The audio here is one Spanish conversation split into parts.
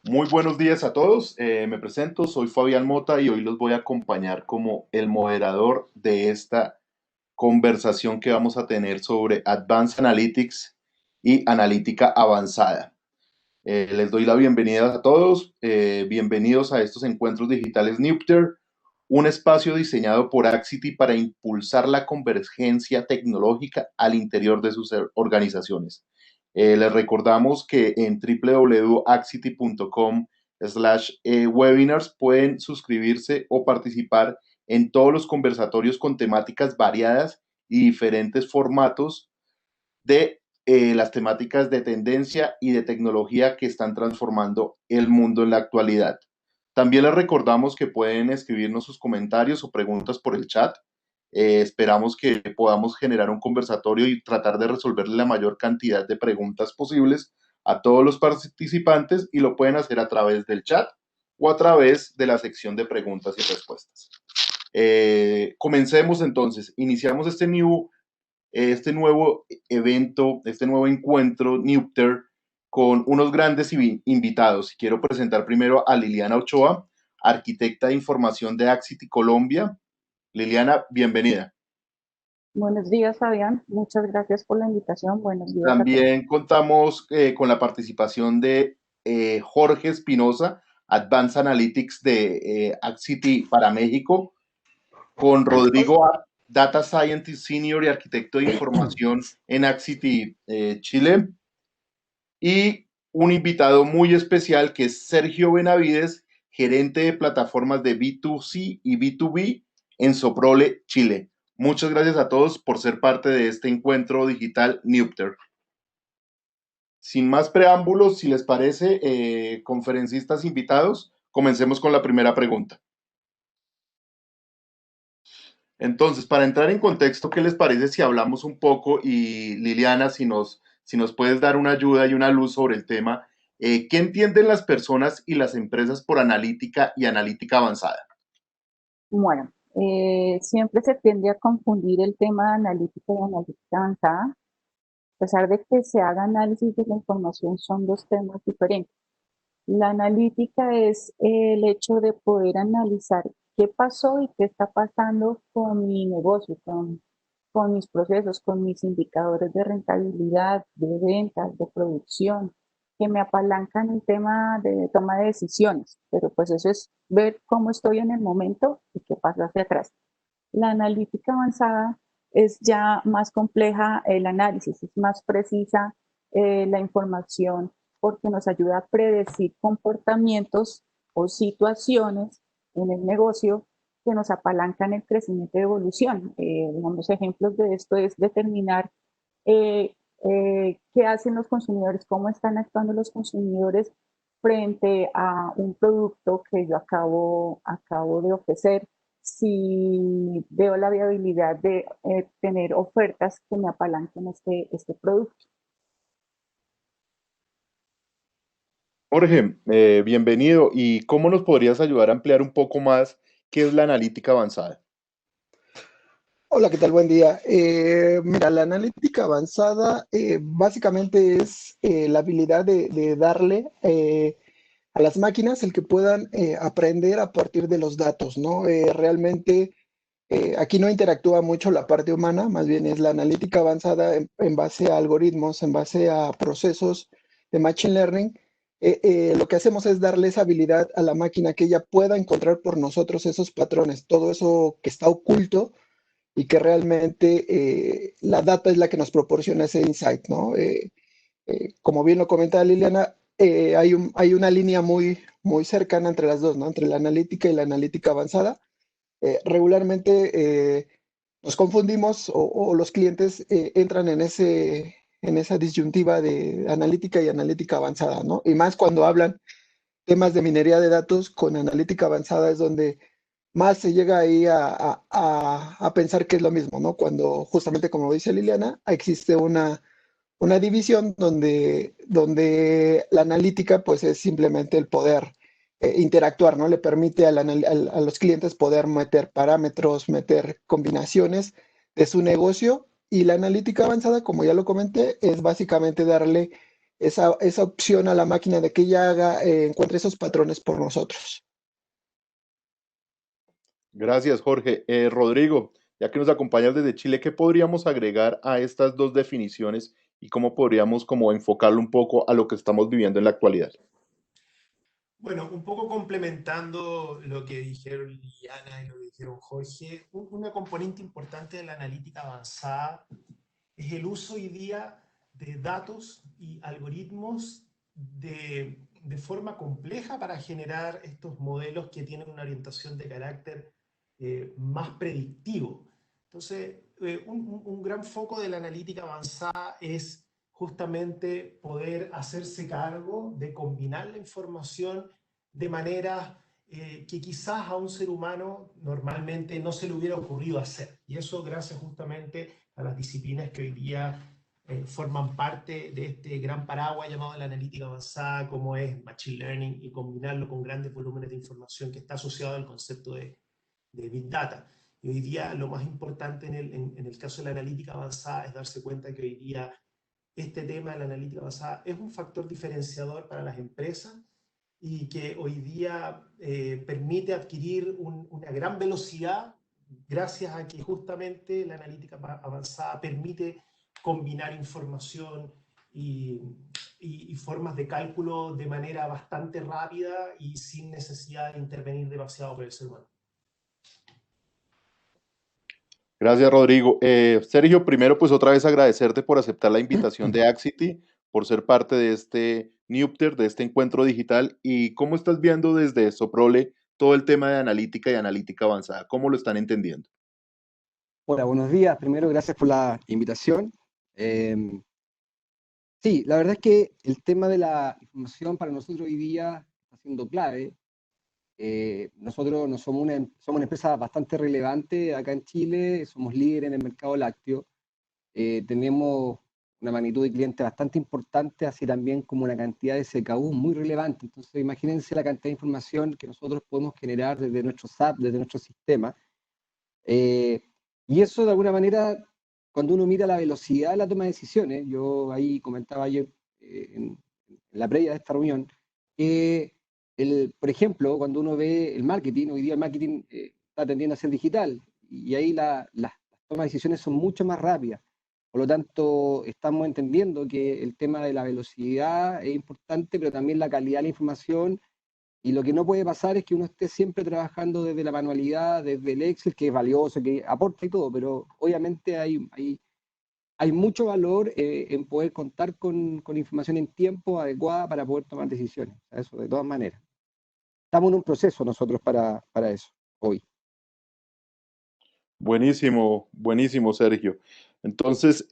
Muy buenos días a todos. Me presento, soy Fabián Mota y hoy los voy a acompañar como el moderador de esta conversación que vamos a tener sobre Advanced Analytics y analítica avanzada. Les doy la bienvenida a todos. Bienvenidos a estos encuentros digitales Nupter, un espacio diseñado por Axity para impulsar la convergencia tecnológica al interior de sus organizaciones. Les recordamos que en www.axity.com/webinars pueden suscribirse o participar en todos los conversatorios con temáticas variadas y diferentes formatos de las temáticas de tendencia y de tecnología que están transformando el mundo en la actualidad. También les recordamos que pueden escribirnos sus comentarios o preguntas por el chat. Esperamos que podamos generar un conversatorio y tratar de resolverle la mayor cantidad de preguntas posibles a todos los participantes y lo pueden hacer a través del chat o a través de la sección de preguntas y respuestas. Comencemos entonces. Iniciamos este nuevo evento, este nuevo encuentro Nupter con unos grandes invitados. Quiero presentar primero a Liliana Ochoa, arquitecta de información de Axity Colombia. Liliana, bienvenida. Buenos días, Fabián. Muchas gracias por la invitación. Buenos días a todos. También contamos con la participación de Jorge Espinosa, Advanced Analytics de Axity para México, con Rodrigo Data Scientist Senior y arquitecto de información en Axity Chile, y un invitado muy especial que es Sergio Benavides, gerente de plataformas de B2C y B2B en Soprole, Chile. Muchas gracias a todos por ser parte de este encuentro digital Nupter. Sin más preámbulos, si les parece, conferencistas invitados, comencemos con la primera pregunta. Entonces, para entrar en contexto, ¿qué les parece si hablamos un poco? Y Liliana, si nos puedes dar una ayuda y una luz sobre el tema, ¿qué entienden las personas y las empresas por analítica y analítica avanzada? Bueno, siempre se tiende a confundir el tema de analítica y analítica avanzada. A pesar de que se haga análisis de la información, son dos temas diferentes. La analítica es el hecho de poder analizar qué pasó y qué está pasando con mi negocio, con mis procesos, con mis indicadores de rentabilidad, de ventas, de producción, que me apalancan el tema de toma de decisiones. Pero pues eso es ver cómo estoy en el momento y qué pasa hacia atrás. La analítica avanzada es ya más compleja el análisis, es más precisa la información porque nos ayuda a predecir comportamientos o situaciones en el negocio que nos apalancan el crecimiento y evolución. Unos ejemplos de esto es determinar qué hacen los consumidores, cómo están actuando los consumidores frente a un producto que yo acabo de ofrecer, si veo la viabilidad de tener ofertas que me apalanquen este producto. Jorge, bienvenido. ¿Y cómo nos podrías ayudar a ampliar un poco más qué es la analítica avanzada? Hola, ¿qué tal? Buen día. Mira, la analítica avanzada básicamente es la habilidad de darle a las máquinas el que puedan aprender a partir de los datos, ¿no? Realmente aquí no interactúa mucho la parte humana, más bien es la analítica avanzada en base a algoritmos, en base a procesos de machine learning. Lo que hacemos es darle esa habilidad a la máquina que ella pueda encontrar por nosotros esos patrones, todo eso que está oculto y que realmente la data es la que nos proporciona ese insight, ¿no? Como bien lo comentaba Liliana, hay una línea muy cercana entre las dos, ¿no? Entre la analítica y la analítica avanzada. Regularmente nos confundimos o los clientes entran en esa disyuntiva de analítica y analítica avanzada, ¿no? Y más cuando hablan temas de minería de datos con analítica avanzada es donde más se llega ahí a pensar que es lo mismo, ¿no? Cuando justamente como dice Liliana, existe una división donde la analítica pues es simplemente el poder interactuar, ¿no? Le permite a los clientes poder meter parámetros, meter combinaciones de su negocio y la analítica avanzada, como ya lo comenté, es básicamente darle esa opción a la máquina de que ella encuentre esos patrones por nosotros. Gracias, Jorge. Rodrigo, ya que nos acompañas desde Chile, ¿qué podríamos agregar a estas dos definiciones y cómo podríamos como enfocarlo un poco a lo que estamos viviendo en la actualidad? Bueno, un poco complementando lo que dijeron Liliana y lo que dijeron Jorge, una componente importante de la analítica avanzada es el uso hoy día de datos y algoritmos de forma compleja para generar estos modelos que tienen una orientación de carácter más predictivo. Entonces, un gran foco de la analítica avanzada es justamente poder hacerse cargo de combinar la información de manera que quizás a un ser humano normalmente no se le hubiera ocurrido hacer. Y eso gracias justamente a las disciplinas que hoy día forman parte de este gran paraguas llamado la analítica avanzada, como es Machine Learning, y combinarlo con grandes volúmenes de información que está asociado al concepto de Big Data. Y hoy día lo más importante en el caso de la analítica avanzada es darse cuenta que hoy día este tema de la analítica avanzada es un factor diferenciador para las empresas y que hoy día permite adquirir una gran velocidad gracias a que justamente la analítica avanzada permite combinar información y formas de cálculo de manera bastante rápida y sin necesidad de intervenir demasiado por el ser humano. Gracias, Rodrigo. Sergio, primero, pues otra vez agradecerte por aceptar la invitación de Axity, por ser parte de este Newpter, de este encuentro digital. ¿Y cómo estás viendo desde Soprole todo el tema de analítica y analítica avanzada? ¿Cómo lo están entendiendo? Hola, buenos días. Primero, gracias por la invitación. Sí, la verdad es que el tema de la información para nosotros hoy día está siendo clave. Nosotros no somos somos una empresa bastante relevante acá en Chile, somos líderes en el mercado lácteo, tenemos una magnitud de clientes bastante importante, así también como una cantidad de CKU muy relevante. Entonces, imagínense la cantidad de información que nosotros podemos generar desde nuestro SAP, desde nuestro sistema. Y eso de alguna manera, cuando uno mira la velocidad de la toma de decisiones, yo ahí comentaba ayer en la previa de esta reunión, que por ejemplo, cuando uno ve el marketing, hoy día el marketing está tendiendo a ser digital y ahí las tomas de decisiones son mucho más rápidas. Por lo tanto, estamos entendiendo que el tema de la velocidad es importante, pero también la calidad de la información, y lo que no puede pasar es que uno esté siempre trabajando desde la manualidad, desde el Excel, que es valioso, que aporta y todo, pero obviamente hay mucho valor en poder contar con información en tiempo adecuada para poder tomar decisiones. O sea, eso de todas maneras. Estamos en un proceso nosotros para eso hoy. Buenísimo, buenísimo, Sergio. Entonces,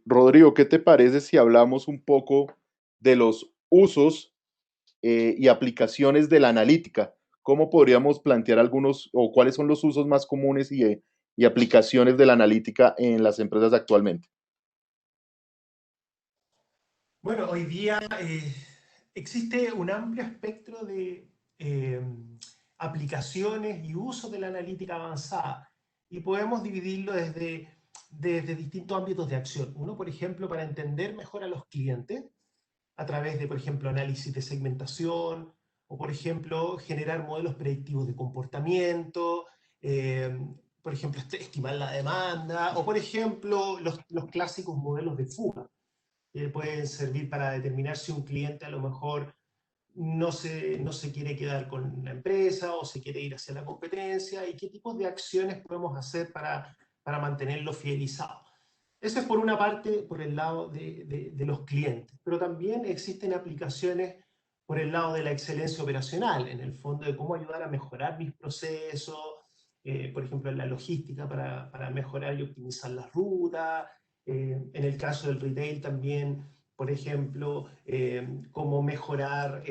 Rodrigo, ¿qué te parece si hablamos un poco de los usos y aplicaciones de la analítica? ¿Cómo podríamos plantear algunos o cuáles son los usos más comunes y aplicaciones de la analítica en las empresas actualmente? Bueno, hoy día existe un amplio espectro de aplicaciones y usos de la analítica avanzada y podemos dividirlo desde distintos ámbitos de acción. Uno, por ejemplo, para entender mejor a los clientes a través de, por ejemplo, análisis de segmentación o, por ejemplo, generar modelos predictivos de comportamiento, por ejemplo, estimar la demanda o, por ejemplo, los clásicos modelos de fuga pueden servir para determinar si un cliente a lo mejor no se quiere quedar con la empresa o se quiere ir hacia la competencia y qué tipos de acciones podemos hacer para mantenerlo fidelizado. Eso es por una parte, por el lado de los clientes, pero también existen aplicaciones por el lado de la excelencia operacional, en el fondo de cómo ayudar a mejorar mis procesos, por ejemplo, en la logística para mejorar y optimizar las rutas, en el caso del retail también, por ejemplo, cómo mejorar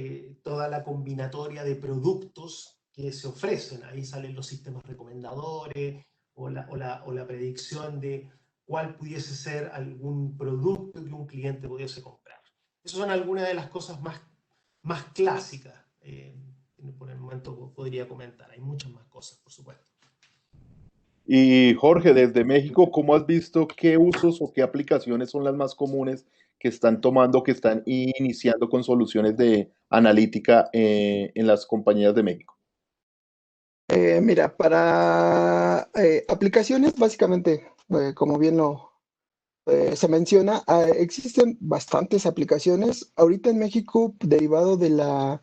toda la combinatoria de productos que se ofrecen. Ahí salen los sistemas recomendadores o la predicción de cuál pudiese ser algún producto que un cliente pudiese comprar. Esas son algunas de las cosas más clásicas. Por el momento podría comentar. Hay muchas más cosas, por supuesto. Y Jorge, desde México, ¿cómo has visto qué usos o qué aplicaciones son las más comunes que están tomando, que están iniciando con soluciones de analítica en las compañías de México? Mira, para aplicaciones, básicamente, como bien se menciona, existen bastantes aplicaciones. Ahorita en México, derivado de la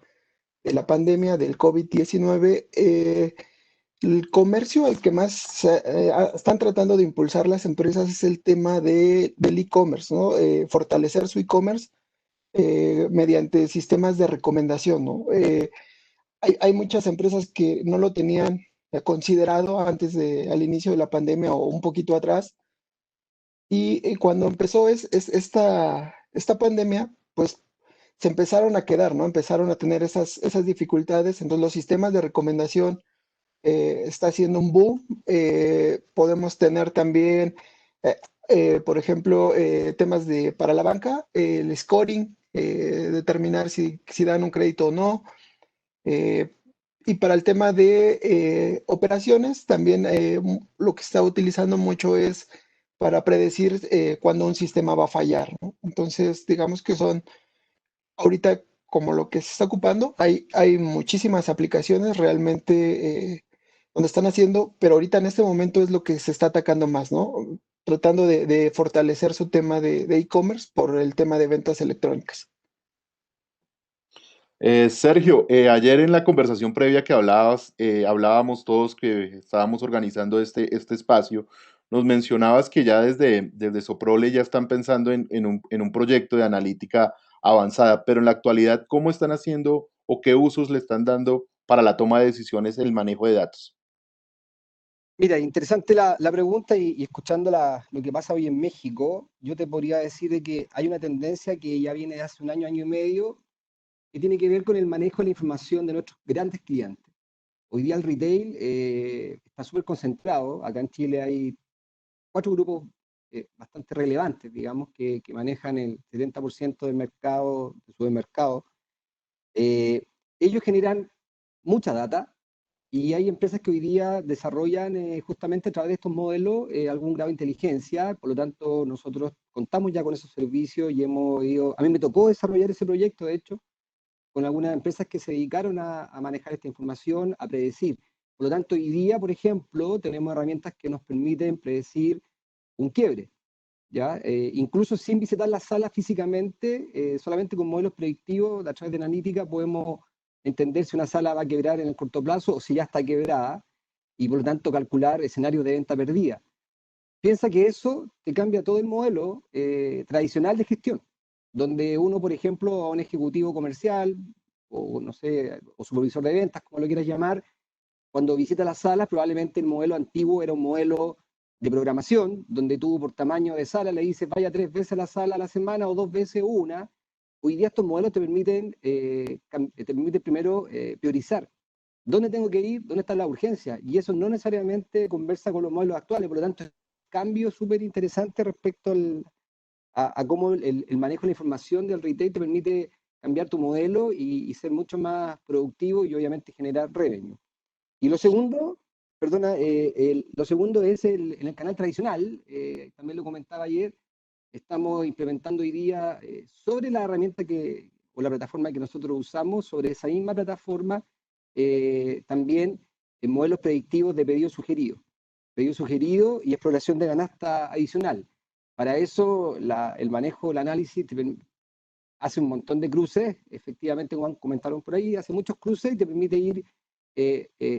pandemia del COVID-19, el comercio al que más están tratando de impulsar las empresas es el tema del e-commerce, ¿no? Fortalecer su e-commerce mediante sistemas de recomendación, ¿no? Hay muchas empresas que no lo tenían considerado al inicio de la pandemia o un poquito atrás. Y cuando empezó esta pandemia, pues se empezaron a quedar, ¿no? Empezaron a tener esas dificultades. Entonces los sistemas de recomendación está haciendo un boom. Podemos tener también, eh, por ejemplo, temas para la banca, el scoring, determinar si dan un crédito o no. Eh, y para el tema de operaciones, también lo que se está utilizando mucho es para predecir cuándo un sistema va a fallar, ¿no? Entonces, digamos que son ahorita como lo que se está ocupando, hay muchísimas aplicaciones realmente donde están haciendo, pero ahorita en este momento es lo que se está atacando más, ¿no? Tratando de fortalecer su tema de e-commerce por el tema de ventas electrónicas. Sergio, ayer en la conversación previa que hablabas, hablábamos todos que estábamos organizando este espacio, nos mencionabas que ya desde Soprole ya están pensando en un proyecto de analítica avanzada, pero en la actualidad, ¿cómo están haciendo o qué usos le están dando para la toma de decisiones el manejo de datos? Mira, interesante la pregunta y escuchando lo que pasa hoy en México, yo te podría decir de que hay una tendencia que ya viene de hace un año y medio, que tiene que ver con el manejo de la información de nuestros grandes clientes. Hoy día el retail está súper concentrado. Acá en Chile hay 4 grupos bastante relevantes, digamos, que manejan el 70% del mercado, del supermercado. Eh, Ellos generan mucha data y hay empresas que hoy día desarrollan justamente a través de estos modelos algún grado de inteligencia. Por lo tanto, nosotros contamos ya con esos servicios y hemos ido, a mí me tocó desarrollar ese proyecto, de hecho, con algunas empresas que se dedicaron a manejar esta información, a predecir. Por lo tanto, hoy día, por ejemplo, tenemos herramientas que nos permiten predecir un quiebre, ¿ya? Incluso sin visitar la sala físicamente, solamente con modelos predictivos a través de analítica podemos entender si una sala va a quebrar en el corto plazo o si ya está quebrada y por lo tanto calcular escenarios de venta perdida. Piensa que eso te cambia todo el modelo tradicional de gestión, donde uno, por ejemplo, a un ejecutivo comercial o no sé, o supervisor de ventas, como lo quieras llamar, cuando visita las salas, probablemente el modelo antiguo era un modelo de programación, donde tú por tamaño de sala le dices vaya 3 veces a la sala a la semana o 2 veces una. Hoy día estos modelos te permiten primero priorizar. ¿Dónde tengo que ir? ¿Dónde está la urgencia? Y eso no necesariamente conversa con los modelos actuales, por lo tanto, es un cambio súper interesante respecto a cómo el manejo de la información del retail te permite cambiar tu modelo y ser mucho más productivo y obviamente generar revenue. Y lo segundo, perdona, lo segundo es en el canal tradicional, también lo comentaba ayer, estamos implementando hoy día sobre la herramienta o la plataforma que nosotros usamos, sobre esa misma plataforma, también modelos predictivos de pedido sugerido y exploración de canasta adicional. Para eso, el manejo, el análisis hace un montón de cruces, efectivamente, como comentaron por ahí, hace muchos cruces y te permite ir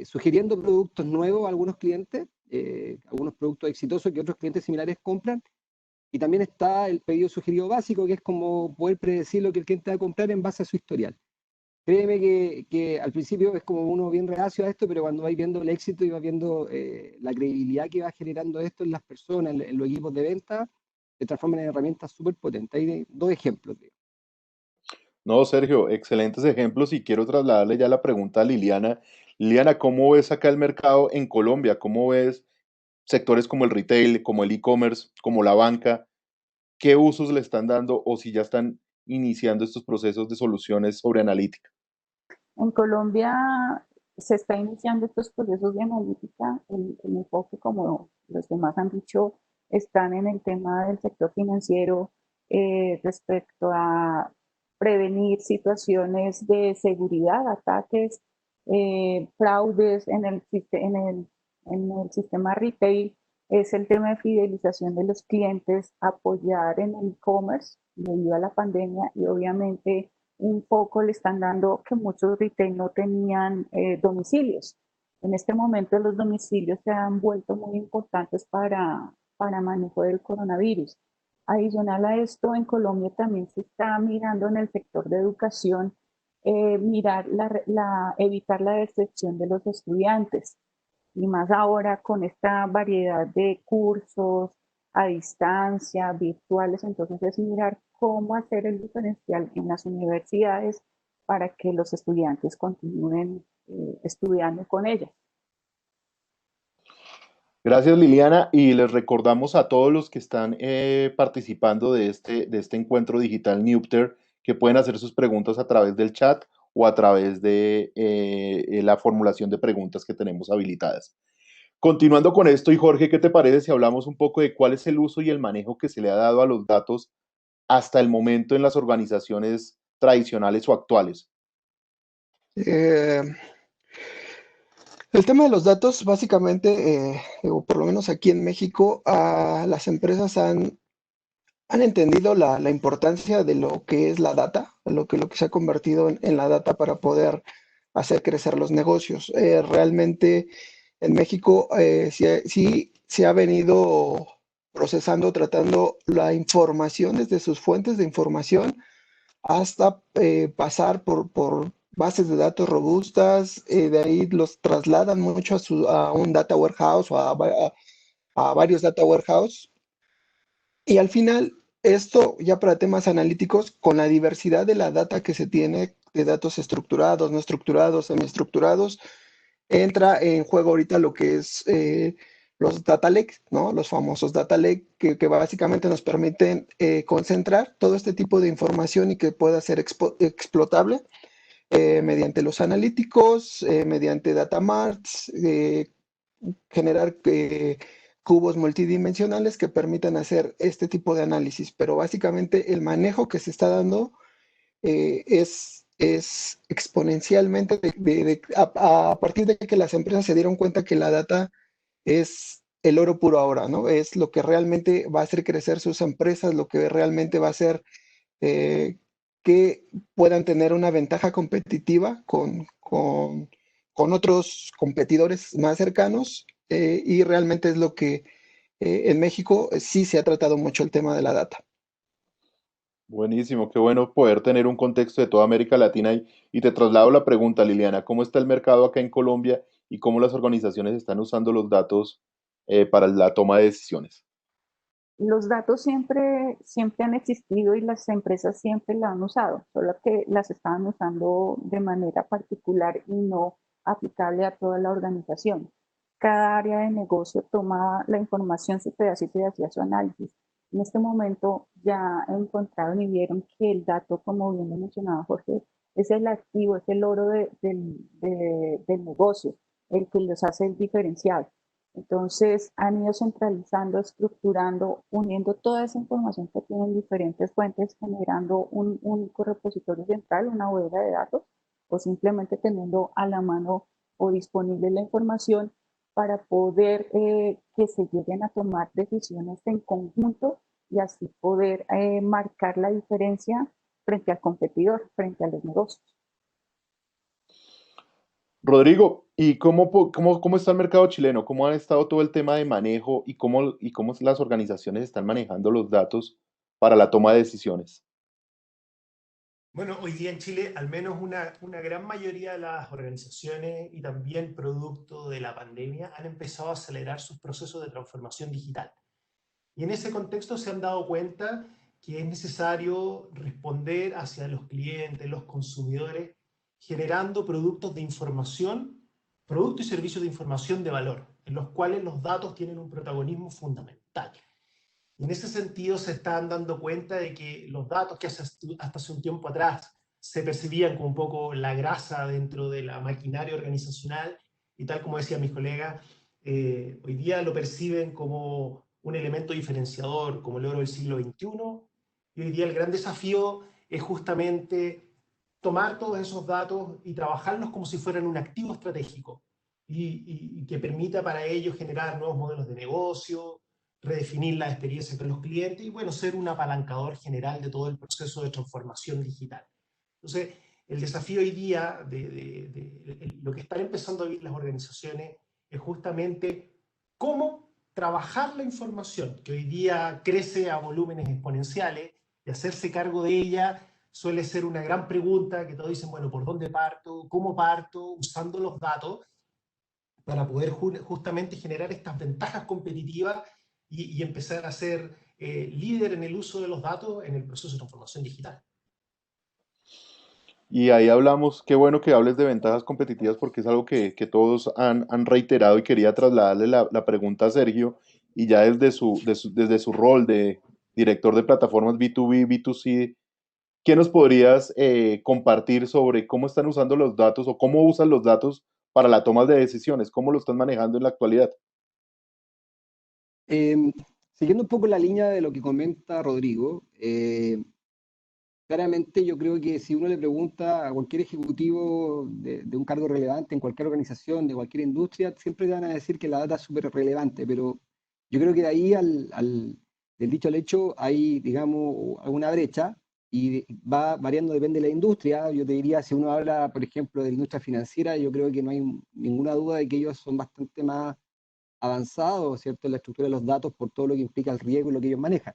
sugiriendo productos nuevos a algunos clientes, algunos productos exitosos que otros clientes similares compran. Y también está el pedido sugerido básico, que es como poder predecir lo que el cliente va a comprar en base a su historial. Créeme que al principio es como uno bien reacio a esto, pero cuando vais viendo el éxito y vas viendo la credibilidad que va generando esto en las personas, en los equipos de venta, se transforman en herramientas súper potentes. Hay 2 ejemplos. No, Sergio, excelentes ejemplos y quiero trasladarle ya la pregunta a Liliana. Liliana, ¿cómo ves acá el mercado en Colombia? ¿Cómo ves sectores como el retail, como el e-commerce, como la banca? ¿Qué usos le están dando o si ya están iniciando estos procesos de soluciones sobre analítica? En Colombia se está iniciando estos procesos de analítica. El enfoque, como los demás han dicho, están en el tema del sector financiero respecto a prevenir situaciones de seguridad, ataques, fraudes en el sistema retail. Es el tema de fidelización de los clientes, apoyar en el e-commerce debido a la pandemia y obviamente un poco le están dando que muchos retail no tenían domicilios. En este momento los domicilios se han vuelto muy importantes para manejo del coronavirus. Adicional a esto, en Colombia también se está mirando en el sector de educación, evitar la deserción de los estudiantes. Y más ahora con esta variedad de cursos a distancia, virtuales, entonces es mirar cómo hacer el diferencial en las universidades para que los estudiantes continúen estudiando con ellas. Gracias, Liliana, y les recordamos a todos los que están participando de este encuentro digital Newpter que pueden hacer sus preguntas a través del chat o a través de la formulación de preguntas que tenemos habilitadas. Continuando con esto, y Jorge, ¿qué te parece si hablamos un poco de cuál es el uso y el manejo que se le ha dado a los datos hasta el momento en las organizaciones tradicionales o actuales? Eh, el tema de los datos, básicamente, o por lo menos aquí en México, las empresas han entendido la importancia de lo que es la data, lo que se ha convertido en la data para poder hacer crecer los negocios. Realmente en México sí se ha venido procesando, tratando la información desde sus fuentes de información hasta pasar por bases de datos robustas, de ahí los trasladan mucho a un data warehouse o a varios data warehouse y al final, esto ya para temas analíticos, con la diversidad de la data que se tiene, de datos estructurados, no estructurados, semiestructurados, entra en juego ahorita lo que es los data lake, ¿no? Los famosos data lake que básicamente nos permiten concentrar todo este tipo de información y que pueda ser explotable mediante los analíticos, mediante data marts, generar cubos multidimensionales que permitan hacer este tipo de análisis. Pero básicamente el manejo que se está dando es exponencialmente a partir de que las empresas se dieron cuenta que la data es el oro puro ahora, ¿no? Es lo que realmente va a hacer crecer sus empresas, lo que realmente va a hacer eh, que puedan tener una ventaja competitiva con otros competidores más cercanos y realmente es lo que en México sí se ha tratado mucho el tema de la data. Buenísimo, qué bueno poder tener un contexto de toda América Latina y te traslado la pregunta, Liliana, ¿cómo está el mercado acá en Colombia y cómo las organizaciones están usando los datos para la toma de decisiones? Los datos siempre han existido y las empresas siempre la han usado, solo que las estaban usando de manera particular y no aplicable a toda la organización. Cada área de negocio tomaba la información, su pedacito y hacía su análisis. En este momento ya encontraron y vieron que el dato, como bien lo mencionaba Jorge, es el activo, es el oro del negocio, el que los hace diferenciar. Entonces han ido centralizando, estructurando, uniendo toda esa información que tienen diferentes fuentes, generando un único repositorio central, una bodega de datos, o simplemente teniendo a la mano o disponible la información para poder que se lleguen a tomar decisiones en conjunto y así poder marcar la diferencia frente al competidor, frente a los negocios. Rodrigo, ¿y cómo está el mercado chileno? ¿Cómo ha estado todo el tema de manejo y cómo las organizaciones están manejando los datos para la toma de decisiones? Bueno, hoy día en Chile, al menos una gran mayoría de las organizaciones y también producto de la pandemia han empezado a acelerar sus procesos de transformación digital. Y en ese contexto se han dado cuenta que es necesario responder hacia los clientes, los consumidores, generando productos de información, productos y servicios de información de valor, en los cuales los datos tienen un protagonismo fundamental. Y en ese sentido se están dando cuenta de que los datos que hasta hace un tiempo atrás se percibían como un poco la grasa dentro de la maquinaria organizacional, y tal como decían mis colegas, hoy día lo perciben como un elemento diferenciador, como el oro del siglo XXI, y hoy día el gran desafío es justamente tomar todos esos datos y trabajarlos como si fueran un activo estratégico y que permita para ellos generar nuevos modelos de negocio, redefinir la experiencia con los clientes y, bueno, ser un apalancador general de todo el proceso de transformación digital. Entonces, el desafío hoy día de lo que están empezando a vivir las organizaciones es justamente cómo trabajar la información, que hoy día crece a volúmenes exponenciales, y hacerse cargo de ella suele ser una gran pregunta, que todos dicen, bueno, ¿por dónde parto? ¿Cómo parto? Usando los datos para poder justamente generar estas ventajas competitivas y empezar a ser líder en el uso de los datos en el proceso de transformación digital. Y ahí hablamos, qué bueno que hables de ventajas competitivas porque es algo que todos han reiterado y quería trasladarle la pregunta a Sergio y ya desde su rol de director de plataformas B2B, B2C, ¿qué nos podrías compartir sobre cómo están usando los datos o cómo usan los datos para la toma de decisiones? ¿Cómo lo están manejando en la actualidad? Siguiendo un poco la línea de lo que comenta Rodrigo, claramente yo creo que si uno le pregunta a cualquier ejecutivo de un cargo relevante en cualquier organización, de cualquier industria, siempre te van a decir que la data es súper relevante, pero yo creo que de ahí del dicho al hecho hay, digamos, alguna brecha y va variando, depende de la industria. Yo te diría, si uno habla, por ejemplo, de la industria financiera, yo creo que no hay ninguna duda de que ellos son bastante más avanzados, ¿cierto?, en la estructura de los datos por todo lo que implica el riesgo y lo que ellos manejan.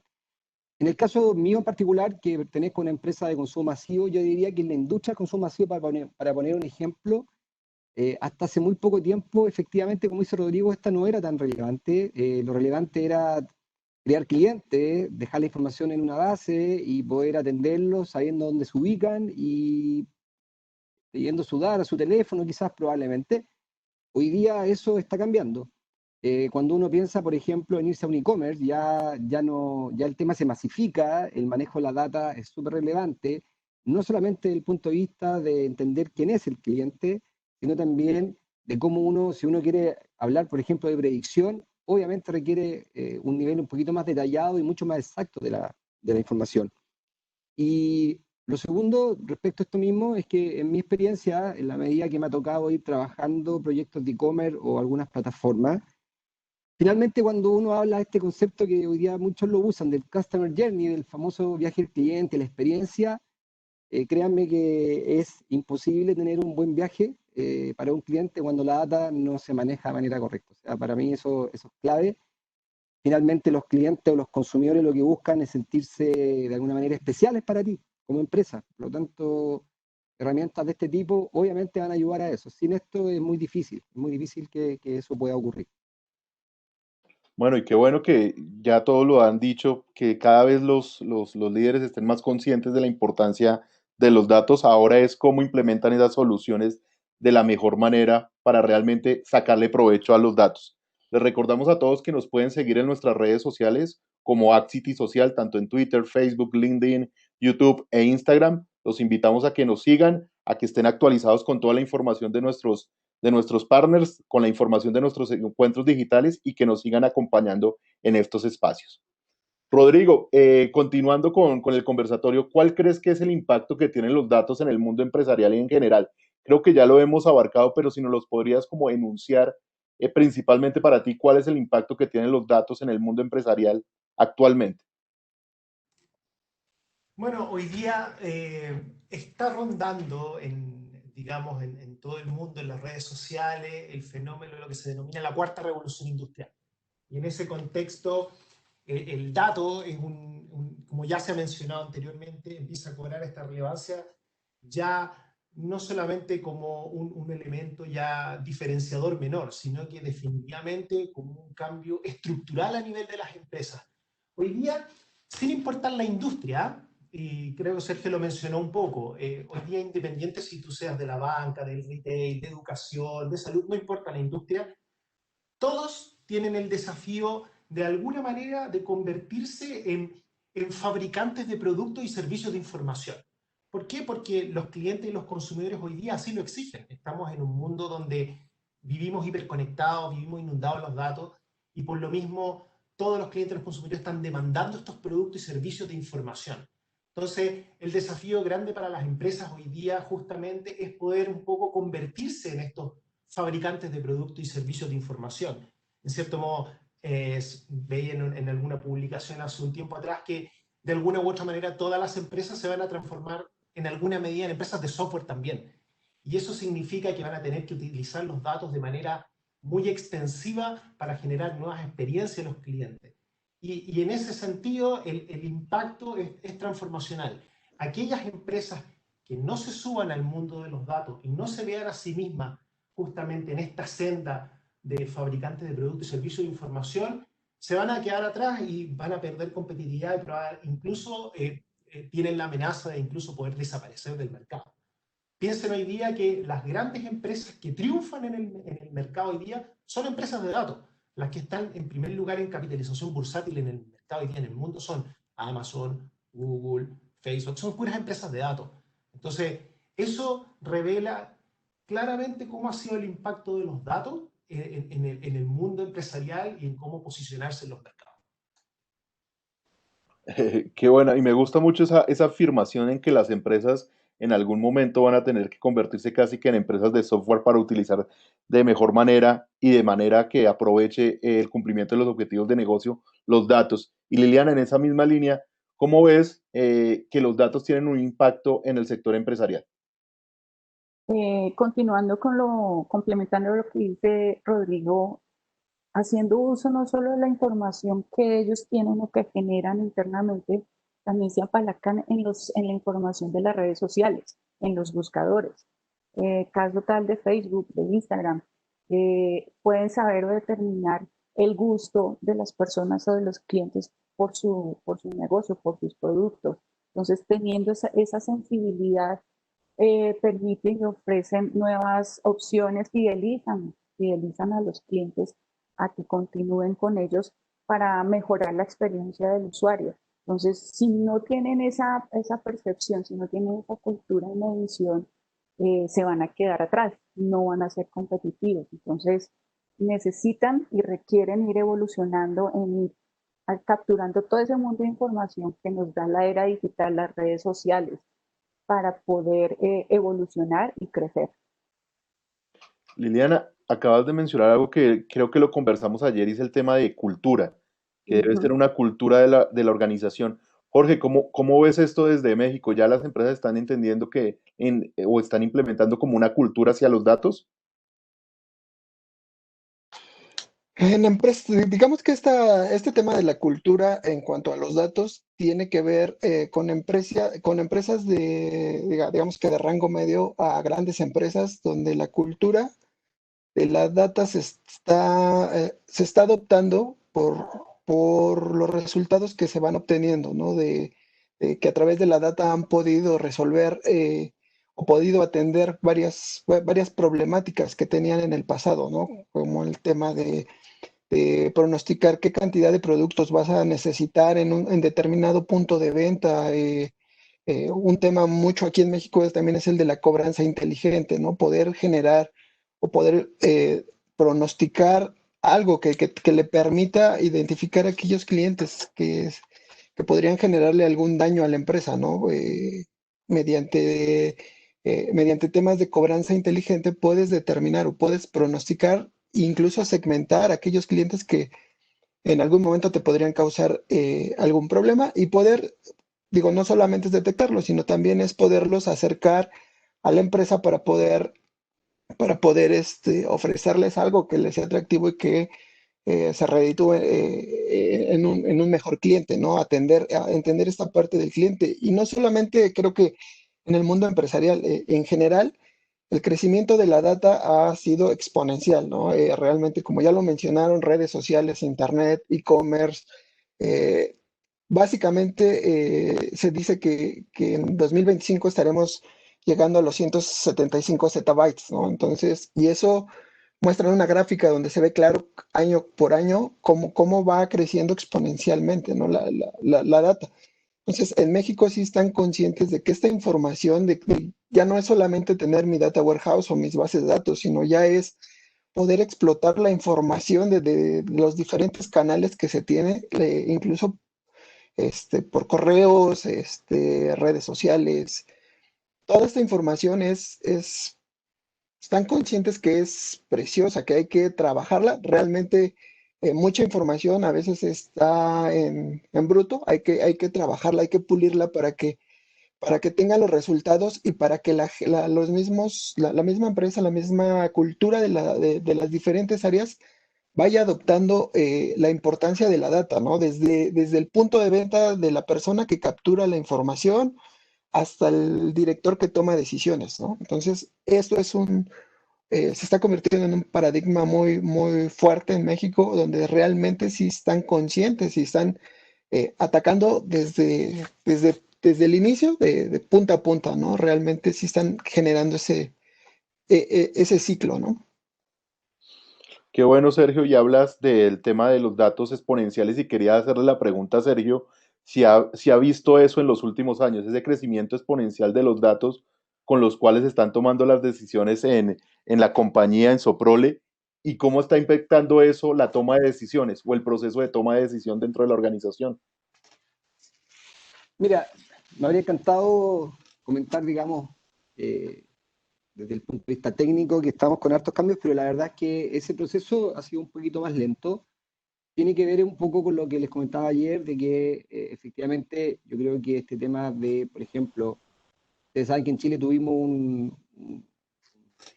En el caso mío en particular, que pertenezco a una empresa de consumo masivo, yo diría que en la industria del consumo masivo, para poner un ejemplo, hasta hace muy poco tiempo, efectivamente, como dice Rodrigo, esta no era tan relevante. Lo relevante era crear clientes, dejar la información en una base y poder atenderlos sabiendo dónde se ubican y yendo su a su teléfono, quizás probablemente. Hoy día eso está cambiando. Cuando uno piensa, por ejemplo, en irse a un e-commerce, ya no, ya el tema se masifica, el manejo de la data es súper relevante, no solamente desde el punto de vista de entender quién es el cliente, sino también de cómo uno, si uno quiere hablar, por ejemplo, de predicción, obviamente requiere un nivel un poquito más detallado y mucho más exacto de la información. Y lo segundo, respecto a esto mismo, es que en mi experiencia, en la medida que me ha tocado ir trabajando proyectos de e-commerce o algunas plataformas, finalmente cuando uno habla de este concepto que hoy día muchos lo usan, del Customer Journey, del famoso viaje del cliente, la experiencia, créanme que es imposible tener un buen viaje para un cliente cuando la data no se maneja de manera correcta. O sea, para mí eso es clave. Finalmente los clientes o los consumidores lo que buscan es sentirse de alguna manera especiales para ti como empresa. Por lo tanto, herramientas de este tipo obviamente van a ayudar a eso. Sin esto es muy difícil que eso pueda ocurrir. Bueno, y qué bueno que ya todos lo han dicho, que cada vez los líderes estén más conscientes de la importancia de los datos. Ahora es cómo implementan esas soluciones de la mejor manera para realmente sacarle provecho a los datos. Les recordamos a todos que nos pueden seguir en nuestras redes sociales como Axity Social, tanto en Twitter, Facebook, LinkedIn, YouTube e Instagram. Los invitamos a que nos sigan, a que estén actualizados con toda la información de nuestros partners, con la información de nuestros encuentros digitales y que nos sigan acompañando en estos espacios. Rodrigo, continuando con el conversatorio, ¿cuál crees que es el impacto que tienen los datos en el mundo empresarial y en general? Creo que ya lo hemos abarcado, pero si nos los podrías como enunciar principalmente para ti, ¿cuál es el impacto que tienen los datos en el mundo empresarial actualmente? Bueno, hoy día está rondando digamos, en todo el mundo, en las redes sociales, el fenómeno de lo que se denomina la cuarta revolución industrial. Y en ese contexto, el dato es como ya se ha mencionado anteriormente, empieza a cobrar esta relevancia ya no solamente como un elemento ya diferenciador menor, sino que definitivamente como un cambio estructural a nivel de las empresas. Hoy día, sin importar la industria, y creo que Sergio lo mencionó un poco, hoy día independiente si tú seas de la banca, del retail, de educación, de salud, no importa la industria, todos tienen el desafío de alguna manera de convertirse en fabricantes de productos y servicios de información. ¿Por qué? Porque los clientes y los consumidores hoy día así lo exigen. Estamos en un mundo donde vivimos hiperconectados, vivimos inundados de los datos y por lo mismo todos los clientes y los consumidores están demandando estos productos y servicios de información. Entonces, el desafío grande para las empresas hoy día justamente es poder un poco convertirse en estos fabricantes de productos y servicios de información. En cierto modo, veía en alguna publicación hace un tiempo atrás que de alguna u otra manera todas las empresas se van a transformar en alguna medida en empresas de software también. Y eso significa que van a tener que utilizar los datos de manera muy extensiva para generar nuevas experiencias en los clientes. Y en ese sentido, el impacto es transformacional. Aquellas empresas que no se suban al mundo de los datos y no se vean a sí mismas justamente en esta senda de fabricantes de productos y servicios de información, se van a quedar atrás y van a perder competitividad y incluso tienen la amenaza de incluso poder desaparecer del mercado. Piensen hoy día que las grandes empresas que triunfan en el mercado hoy día son empresas de datos. Las que están en primer lugar en capitalización bursátil en el mercado hoy día en el mundo son Amazon, Google, Facebook, son puras empresas de datos. Entonces, eso revela claramente cómo ha sido el impacto de los datos en el mundo empresarial y en cómo posicionarse en los mercados. Qué buena, y me gusta mucho esa afirmación en que las empresas en algún momento van a tener que convertirse casi que en empresas de software para utilizar de mejor manera y de manera que aproveche el cumplimiento de los objetivos de negocio, los datos. Y Liliana, en esa misma línea, ¿cómo ves que los datos tienen un impacto en el sector empresarial? Continuando complementando lo que dice Rodrigo, haciendo uso no solo de la información que ellos tienen o que generan internamente, también se apalacan en la información de las redes sociales, en los buscadores. Caso tal de Facebook, de Instagram, pueden saber o determinar el gusto de las personas o de los clientes por su negocio, por sus productos. Entonces, teniendo esa sensibilidad, permiten y ofrecen nuevas opciones, fidelizan a los clientes a que continúen con ellos para mejorar la experiencia del usuario. Entonces, si no tienen esa percepción, si no tienen esa cultura de medición, se van a quedar atrás, no van a ser competitivos. Entonces, necesitan y requieren ir evolucionando en ir capturando todo ese mundo de información que nos da la era digital, las redes sociales, para poder evolucionar y crecer. Liliana, acabas de mencionar algo que creo que lo conversamos ayer y es el tema de cultura, que debe ser una cultura de la organización. Jorge, ¿cómo ves esto desde México? ¿Ya las empresas están entendiendo o están implementando como una cultura hacia los datos? En empresas, digamos que este tema de la cultura en cuanto a los datos tiene que ver con empresas digamos que de rango medio a grandes empresas donde la cultura de la data se está adoptando por los resultados que se van obteniendo, ¿no? De que a través de la data han podido resolver o podido atender varias problemáticas que tenían en el pasado, ¿no? Como el tema de pronosticar qué cantidad de productos vas a necesitar en determinado punto de venta. Un tema mucho aquí en México también es el de la cobranza inteligente, ¿no? Poder generar o poder pronosticar algo que le permita identificar a aquellos clientes que podrían generarle algún daño a la empresa, ¿no? Mediante temas de cobranza inteligente puedes determinar o puedes pronosticar, incluso segmentar a aquellos clientes que en algún momento te podrían causar algún problema y poder, digo, no solamente es detectarlos, sino también es poderlos acercar a la empresa para poder ofrecerles algo que les sea atractivo y que se reditúe en un mejor cliente, ¿no? Entender esta parte del cliente. Y no solamente creo que en el mundo empresarial, en general, el crecimiento de la data ha sido exponencial, ¿no? Realmente, como ya lo mencionaron, redes sociales, internet, e-commerce, eh, básicamente se dice que en 2025 estaremos llegando a los 175 zettabytes, ¿no? Entonces, y eso muestra una gráfica donde se ve claro año por año cómo va creciendo exponencialmente, ¿no? La data. Entonces, en México sí están conscientes de que esta información ya no es solamente tener mi data warehouse o mis bases de datos, sino ya es poder explotar la información de los diferentes canales que se tiene, incluso por correos, redes sociales. Toda esta información están conscientes que es preciosa, que hay que trabajarla. Realmente mucha información a veces está en bruto, hay que trabajarla, hay que pulirla para que tenga los resultados y para que la misma empresa, la misma cultura de las diferentes áreas vaya adoptando la importancia de la data, ¿no? Desde el punto de venta de la persona que captura la información hasta el director que toma decisiones, ¿no? Entonces, esto se está convirtiendo en un paradigma muy, muy fuerte en México, donde realmente sí están conscientes y están atacando desde el inicio, de punta a punta, ¿no? Realmente sí están generando ese ciclo, ¿no? Qué bueno, Sergio, y hablas del tema de los datos exponenciales y quería hacerle la pregunta a Sergio si ha visto eso en los últimos años, ese crecimiento exponencial de los datos con los cuales se están tomando las decisiones en la compañía, en Soprole, y cómo está impactando eso la toma de decisiones o el proceso de toma de decisión dentro de la organización. Mira, me habría encantado comentar, digamos, desde el punto de vista técnico, que estamos con hartos cambios, pero la verdad es que ese proceso ha sido un poquito más lento. Tiene que ver un poco con lo que les comentaba ayer, de que efectivamente yo creo que este tema de, por ejemplo, ustedes saben que en Chile tuvimos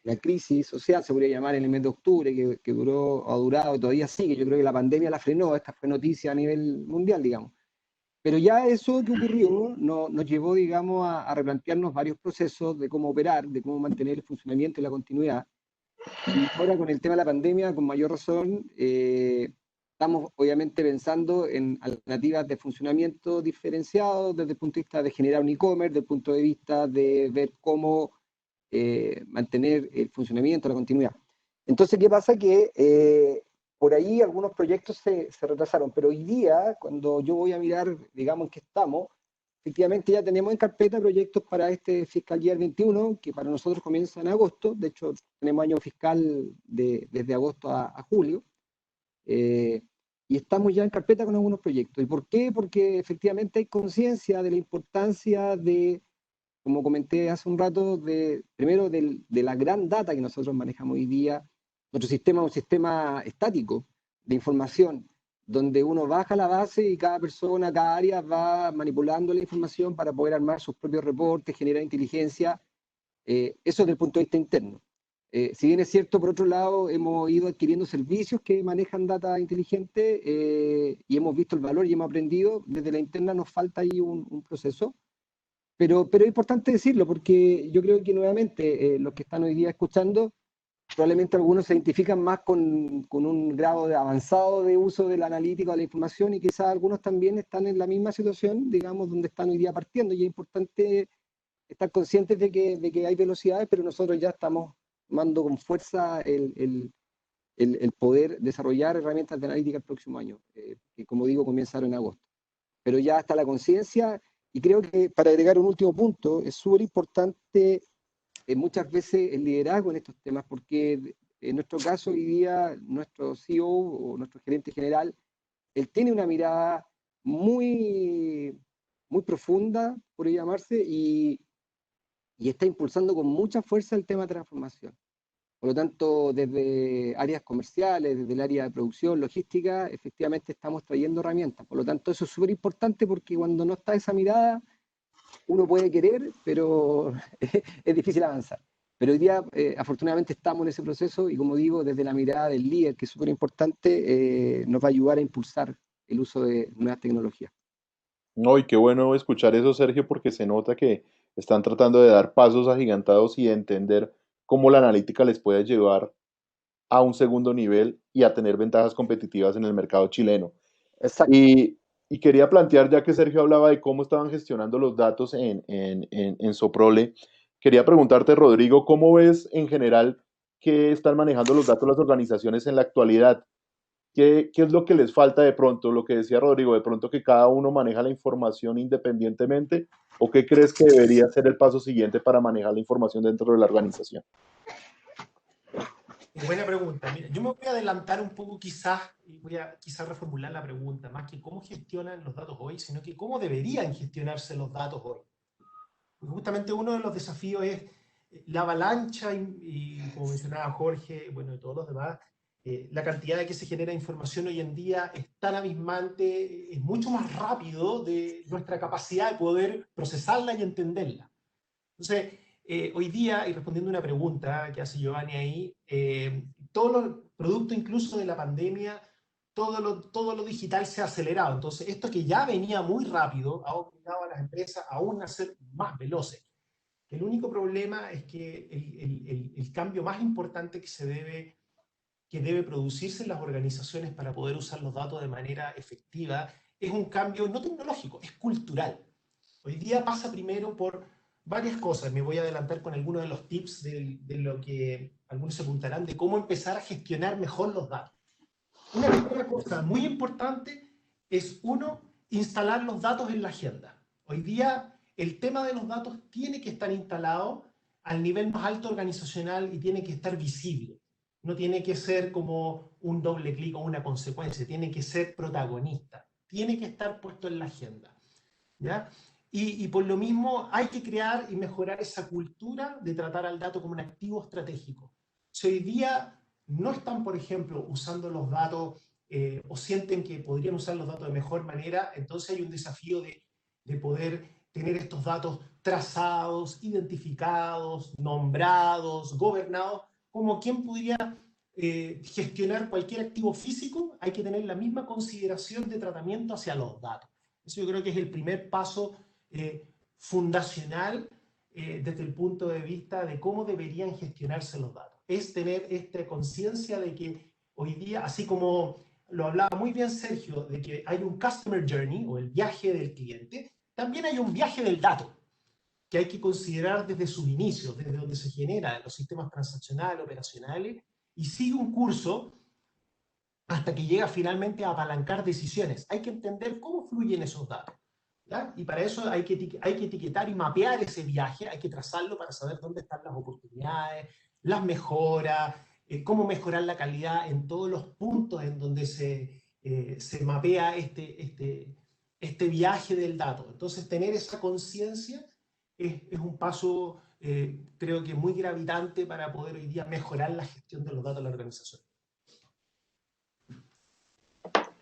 una crisis social, se podría llamar, en el mes de octubre, que duró, ha durado y todavía sigue. Yo creo que la pandemia la frenó, esta fue noticia a nivel mundial, digamos. Pero ya eso que ocurrió nos llevó, digamos, a replantearnos varios procesos de cómo operar, de cómo mantener el funcionamiento y la continuidad. Y ahora con el tema de la pandemia, con mayor razón, estamos obviamente pensando en alternativas de funcionamiento diferenciados desde el punto de vista de generar un e-commerce, desde el punto de vista de ver cómo mantener el funcionamiento, la continuidad. Entonces, ¿qué pasa? Que por ahí algunos proyectos se retrasaron, pero hoy día, cuando yo voy a mirar, digamos, en qué estamos, efectivamente ya tenemos en carpeta proyectos para este fiscal year 21, que para nosotros comienza en agosto. De hecho, tenemos año fiscal desde agosto a julio. Y estamos ya en carpeta con algunos proyectos. ¿Y por qué? Porque efectivamente hay conciencia de la importancia de, como comenté hace un rato, primero de la gran data que nosotros manejamos hoy día. Nuestro sistema es un sistema estático de información, donde uno baja la base y cada persona, cada área va manipulando la información para poder armar sus propios reportes, generar inteligencia. Eso desde el punto de vista interno. Si bien es cierto, por otro lado, hemos ido adquiriendo servicios que manejan data inteligente y hemos visto el valor y hemos aprendido. Desde la interna nos falta ahí un proceso. Pero es importante decirlo porque yo creo que nuevamente los que están hoy día escuchando, probablemente algunos se identifican más con un grado de avanzado de uso de la analítica o la información y quizás algunos también están en la misma situación, digamos, donde están hoy día partiendo. Y es importante estar conscientes de que hay velocidades, pero nosotros ya estamos tomando con fuerza el poder desarrollar herramientas de analítica el próximo año, que como digo, comienza en agosto. Pero ya está la conciencia y creo que para agregar un último punto, es súper importante muchas veces el liderazgo en estos temas, porque en nuestro caso hoy día nuestro CEO o nuestro gerente general, él tiene una mirada muy, muy profunda, por llamarse, y está impulsando con mucha fuerza el tema de transformación. Por lo tanto, desde áreas comerciales, desde el área de producción, logística, efectivamente estamos trayendo herramientas. Por lo tanto, eso es súper importante porque cuando no está esa mirada, uno puede querer, pero es difícil avanzar. Pero hoy día, afortunadamente, estamos en ese proceso y, como digo, desde la mirada del líder, que es súper importante, nos va a ayudar a impulsar el uso de nuevas tecnologías. No, y qué bueno escuchar eso, Sergio, porque se nota que están tratando de dar pasos agigantados y de entender cómo la analítica les puede llevar a un segundo nivel y a tener ventajas competitivas en el mercado chileno. Exacto. Y quería plantear, ya que Sergio hablaba de cómo estaban gestionando los datos en Soprole, quería preguntarte, Rodrigo, ¿cómo ves en general que están manejando los datos las organizaciones en la actualidad? ¿Qué es lo que les falta de pronto? Lo que decía Rodrigo, de pronto que cada uno maneja la información independientemente, ¿o qué crees que debería ser el paso siguiente para manejar la información dentro de la organización? Buena pregunta. Mira, yo me voy a adelantar un poco quizás y voy a quizás reformular la pregunta, más que cómo gestionan los datos hoy, sino que cómo deberían gestionarse los datos hoy. Porque justamente uno de los desafíos es la avalancha y como mencionaba Jorge, bueno, y todos los demás, la cantidad de que se genera información hoy en día es tan abismante, es mucho más rápido de nuestra capacidad de poder procesarla y entenderla. Entonces, hoy día, y respondiendo a una pregunta que hace Giovanni ahí, todos los productos incluso de la pandemia, todo lo digital se ha acelerado. Entonces, esto que ya venía muy rápido ha obligado a las empresas aún a ser más veloces. El único problema es que el cambio más importante que debe producirse en las organizaciones para poder usar los datos de manera efectiva es un cambio no tecnológico, es cultural. Hoy día pasa primero por varias cosas. Me voy a adelantar con algunos de los tips de lo que algunos se preguntarán de cómo empezar a gestionar mejor los datos. Una primera cosa muy importante es, uno, instalar los datos en la agenda. Hoy día el tema de los datos tiene que estar instalado al nivel más alto organizacional y tiene que estar visible. No tiene que ser como un doble clic o una consecuencia, tiene que ser protagonista, tiene que estar puesto en la agenda. ¿Ya? Y por lo mismo hay que crear y mejorar esa cultura de tratar al dato como un activo estratégico. Si hoy día no están, por ejemplo, usando los datos o sienten que podrían usar los datos de mejor manera, entonces hay un desafío de poder tener estos datos trazados, identificados, nombrados, gobernados, como quien podría gestionar cualquier activo físico, hay que tener la misma consideración de tratamiento hacia los datos. Eso yo creo que es el primer paso fundacional desde el punto de vista de cómo deberían gestionarse los datos. Es tener esta conciencia de que hoy día, así como lo hablaba muy bien Sergio, de que hay un customer journey o el viaje del cliente, también hay un viaje del dato que hay que considerar desde sus inicios, desde donde se generan los sistemas transaccionales, operacionales, y sigue un curso hasta que llega finalmente a apalancar decisiones. Hay que entender cómo fluyen esos datos. ¿Ya? Y para eso hay que etiquetar y mapear ese viaje, hay que trazarlo para saber dónde están las oportunidades, las mejoras, cómo mejorar la calidad en todos los puntos en donde se mapea este viaje del dato. Entonces, tener esa conciencia es un paso, creo que muy gravitante para poder hoy día mejorar la gestión de los datos de la organización.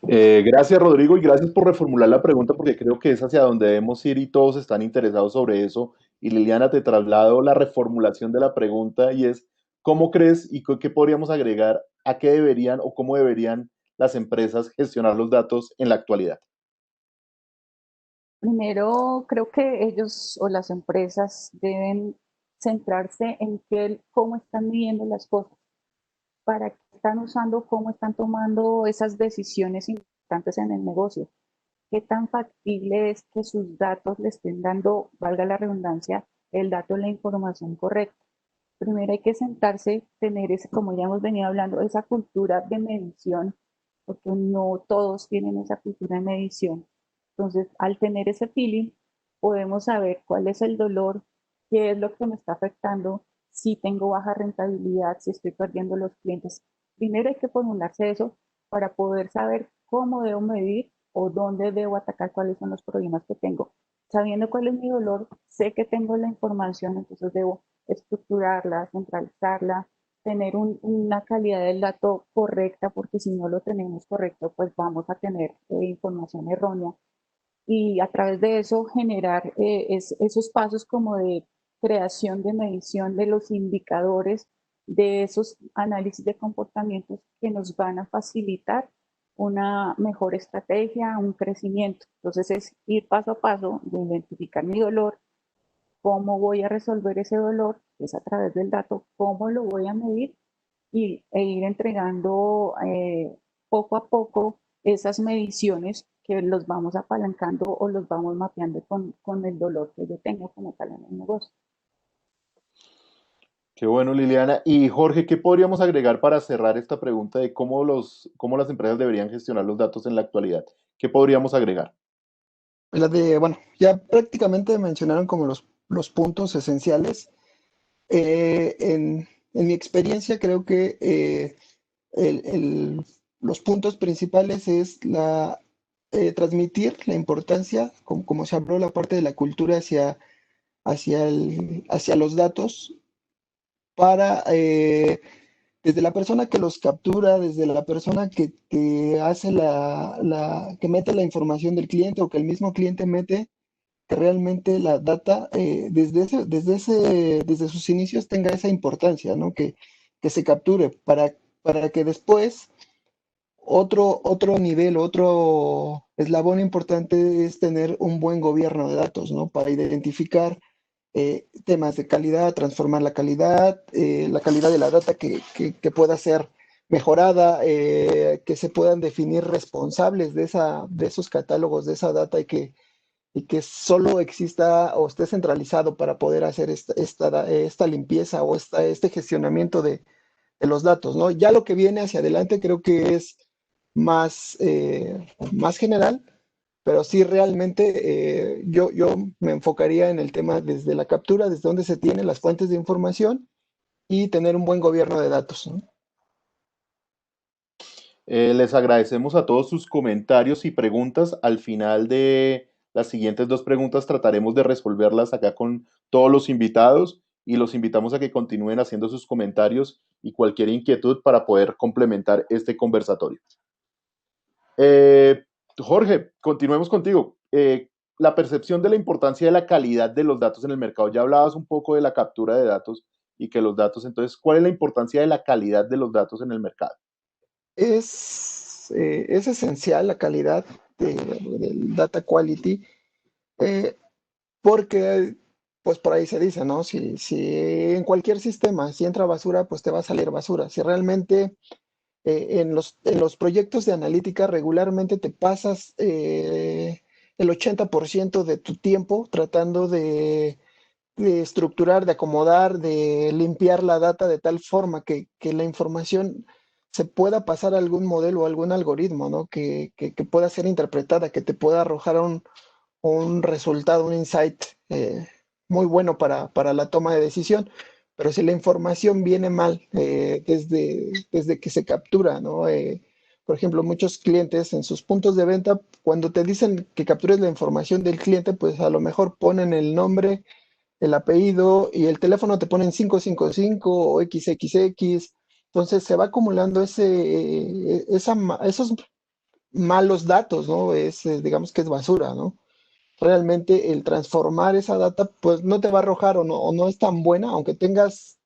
Gracias, Rodrigo, y gracias por reformular la pregunta porque creo que es hacia donde debemos ir y todos están interesados sobre eso. Y Liliana, te traslado la reformulación de la pregunta y es, ¿cómo crees y qué podríamos agregar a qué deberían o cómo deberían las empresas gestionar los datos en la actualidad? Primero, creo que ellos o las empresas deben centrarse en cómo están midiendo las cosas, para qué están usando, cómo están tomando esas decisiones importantes en el negocio, qué tan factible es que sus datos le estén dando, valga la redundancia, el dato, la información correcta. Primero hay que sentarse, tener ese, como ya hemos venido hablando, esa cultura de medición, porque no todos tienen esa cultura de medición. Entonces, al tener ese feeling, podemos saber cuál es el dolor, qué es lo que me está afectando, si tengo baja rentabilidad, si estoy perdiendo los clientes. Primero hay que formularse eso para poder saber cómo debo medir o dónde debo atacar, cuáles son los problemas que tengo. Sabiendo cuál es mi dolor, sé que tengo la información, entonces debo estructurarla, centralizarla, tener una calidad del dato correcta, porque si no lo tenemos correcto, pues vamos a tener información errónea. Y a través de eso generar esos pasos como de creación de medición de los indicadores, de esos análisis de comportamientos que nos van a facilitar una mejor estrategia, un crecimiento. Entonces es ir paso a paso de identificar mi dolor, cómo voy a resolver ese dolor, es a través del dato, cómo lo voy a medir e ir entregando poco a poco esas mediciones que los vamos apalancando o los vamos mapeando con el dolor que yo tengo como tal en el negocio. Qué bueno, Liliana. Y Jorge, ¿qué podríamos agregar para cerrar esta pregunta de cómo las empresas deberían gestionar los datos en la actualidad? ¿Qué podríamos agregar? Bueno, ya prácticamente mencionaron como los puntos esenciales. En mi experiencia creo que el- el- los puntos principales es transmitir la importancia, como se habló, la parte de la cultura hacia los datos para, desde la persona que los captura, desde la persona que hace que mete la información del cliente o que el mismo cliente mete, que realmente la data desde sus inicios tenga esa importancia, ¿no? Que se capture para que después otro nivel, otro eslabón importante es tener un buen gobierno de datos, ¿no? Para identificar temas de calidad, transformar la calidad de la data que pueda ser mejorada, que se puedan definir responsables de esos catálogos, de esa data y que solo exista o esté centralizado para poder hacer esta limpieza o este gestionamiento de los datos, ¿no? Ya lo que viene hacia adelante creo que es más general, pero sí realmente yo me enfocaría en el tema desde la captura, desde dónde se tienen las fuentes de información y tener un buen gobierno de datos, ¿no? Les agradecemos a todos sus comentarios y preguntas. Al final de las siguientes dos preguntas trataremos de resolverlas acá con todos los invitados y los invitamos a que continúen haciendo sus comentarios y cualquier inquietud para poder complementar este conversatorio. Eh, Jorge, continuemos contigo. La percepción de la importancia de la calidad de los datos en el mercado. Ya hablabas un poco de la captura de datos y que los datos, entonces, ¿cuál es la importancia de la calidad de los datos en el mercado? Es esencial la calidad del data quality, eh, porque pues por ahí se dice, ¿no? Si en cualquier sistema, si entra basura, pues te va a salir basura. Si realmente en los proyectos de analítica regularmente te pasas el 80% de tu tiempo tratando de estructurar, de acomodar, de limpiar la data de tal forma que la información se pueda pasar a algún modelo o algún algoritmo, ¿no? Que pueda ser interpretada, que te pueda arrojar un resultado, un insight muy bueno para la toma de decisión. Pero si la información viene mal desde que se captura, ¿no? Por ejemplo, muchos clientes en sus puntos de venta, cuando te dicen que captures la información del cliente, pues a lo mejor ponen el nombre, el apellido y el teléfono te ponen 555 o XXX. Entonces se va acumulando esos malos datos, ¿no? Digamos que es basura, ¿no? Realmente el transformar esa data, pues no te va a arrojar o no es tan buena, aunque tengas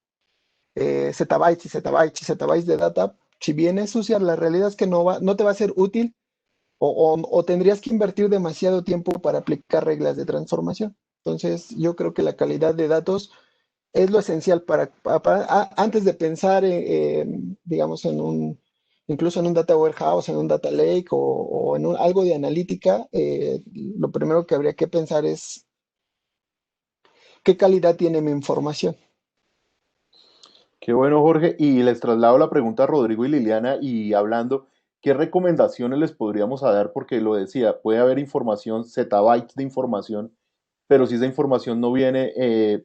zettabytes y zettabytes y zettabytes de data, si viene sucia, la realidad es que no te va a ser útil o tendrías que invertir demasiado tiempo para aplicar reglas de transformación. Entonces, yo creo que la calidad de datos es lo esencial antes de pensar, digamos, incluso en un data warehouse, en un data lake o en algo de analítica, lo primero que habría que pensar es qué calidad tiene mi información. Qué bueno, Jorge. Y les traslado la pregunta a Rodrigo y Liliana y hablando, ¿qué recomendaciones les podríamos dar? Porque lo decía, puede haber información, zettabytes de información, pero si esa información no viene,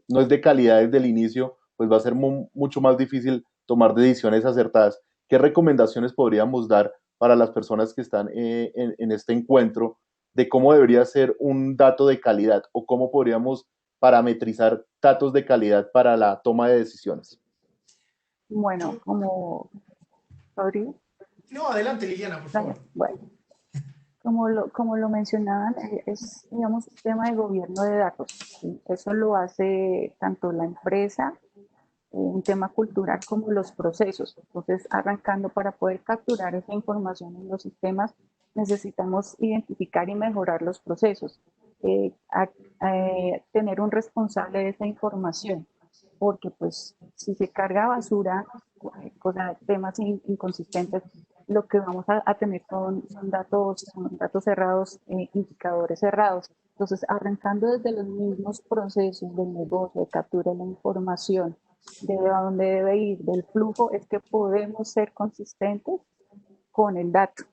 no es de calidad desde el inicio, pues va a ser mucho más difícil tomar decisiones acertadas. ¿Qué recomendaciones podríamos dar para las personas que están en este encuentro de cómo debería ser un dato de calidad o cómo podríamos parametrizar datos de calidad para la toma de decisiones? Bueno, como Rodrigo, No, adelante, Liliana, por favor. bueno, como lo mencionaban, es, digamos, un tema de gobierno de datos. ¿Sí? Eso lo hace tanto la empresa, un tema cultural, como los procesos. Entonces, arrancando para poder capturar esa información en los sistemas, necesitamos identificar y mejorar los procesos, tener un responsable de esa información, porque pues si se carga basura, temas inconsistentes, lo que vamos a tener son datos cerrados, indicadores cerrados. Entonces, arrancando desde los mismos procesos del negocio de captura de la información, de dónde debe ir, del flujo, es que podemos ser consistentes con el dato.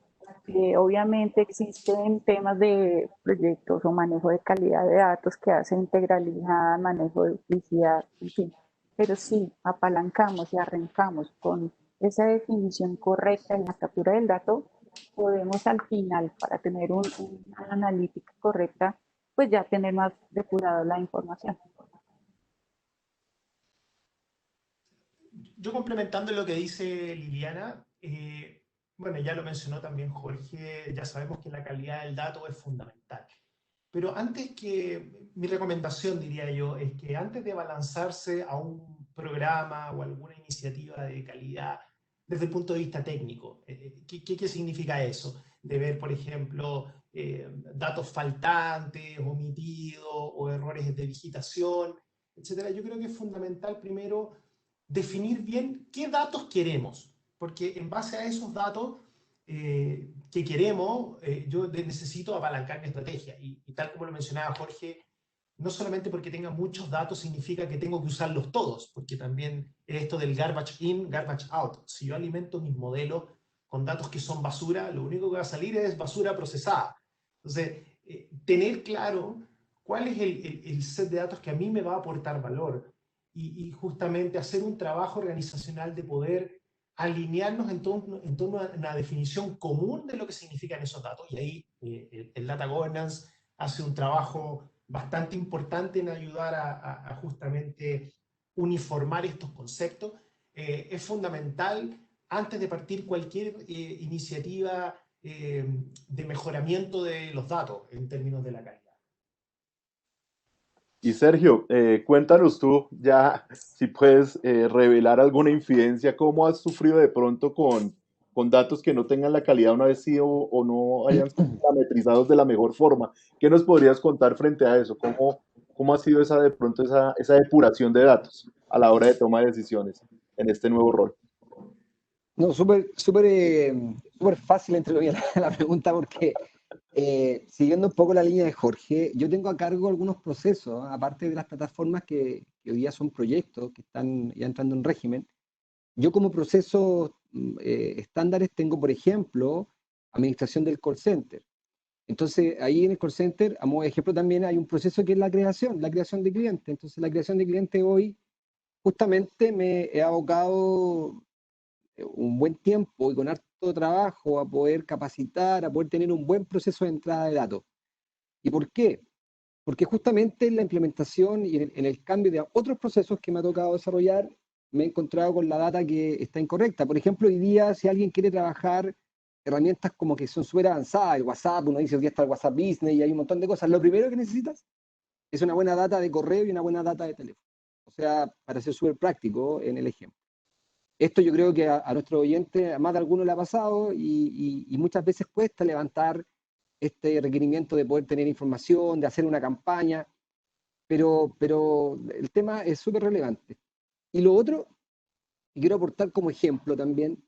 Obviamente existen temas de proyectos o manejo de calidad de datos que hace integralidad, manejo de duplicidad, en fin. Pero si apalancamos y arrancamos con esa definición correcta en la captura del dato, podemos al final, para tener una analítica correcta, pues ya tener más depurada la información. Yo complementando lo que dice Liliana, bueno, ya lo mencionó también Jorge, ya sabemos que la calidad del dato es fundamental. Pero antes que, mi recomendación diría yo, es que antes de balanzarse a un programa o alguna iniciativa de calidad desde el punto de vista técnico, ¿qué significa eso? De ver, por ejemplo, datos faltantes, omitidos o errores de digitación, etcétera. Yo creo que es fundamental primero definir bien qué datos queremos, porque en base a esos datos que queremos, yo necesito apalancar mi estrategia. Y tal como lo mencionaba Jorge, no solamente porque tenga muchos datos significa que tengo que usarlos todos, porque también es esto del garbage in, garbage out. Si yo alimento mis modelos con datos que son basura, lo único que va a salir es basura procesada. Entonces, tener claro cuál es el set de datos que a mí me va a aportar valor y justamente hacer un trabajo organizacional de poder alinearnos en torno a una definición común de lo que significan esos datos. Y ahí el Data Governance hace un trabajo bastante importante en ayudar a justamente uniformar estos conceptos. Es fundamental, antes de partir cualquier iniciativa de mejoramiento de los datos en términos de la calidad. Y Sergio, cuéntanos tú ya si puedes revelar alguna infidencia, cómo has sufrido de pronto con datos que no tengan la calidad una vez sí o no hayan sido parametrizados de la mejor forma. ¿Qué nos podrías contar frente a eso? ¿Cómo ha sido esa de pronto esa depuración de datos a la hora de toma de decisiones en este nuevo rol? No, súper fácil entre comillas la pregunta porque siguiendo un poco la línea de Jorge, yo tengo a cargo algunos procesos, aparte de las plataformas que hoy día son proyectos que están ya entrando en régimen. Yo como procesos estándares tengo, por ejemplo, administración del call center. Entonces, ahí en el call center, a modo de ejemplo, también hay un proceso que es la creación de clientes. Entonces, la creación de clientes hoy justamente me he abocado un buen tiempo y con harto trabajo a poder capacitar, a poder tener un buen proceso de entrada de datos. ¿Y por qué? Porque justamente en la implementación y en el cambio de otros procesos que me ha tocado desarrollar, me he encontrado con la data que está incorrecta. Por ejemplo, hoy día, si alguien quiere trabajar herramientas como que son súper avanzadas, el WhatsApp, uno dice hoy día está el WhatsApp Business y hay un montón de cosas, lo primero que necesitas es una buena data de correo y una buena data de teléfono. O sea, para ser súper práctico en el ejemplo. Esto yo creo que a nuestros oyentes, a más de alguno le ha pasado y muchas veces cuesta levantar este requerimiento de poder tener información, de hacer una campaña, pero el tema es súper relevante. Y lo otro, y quiero aportar como ejemplo también,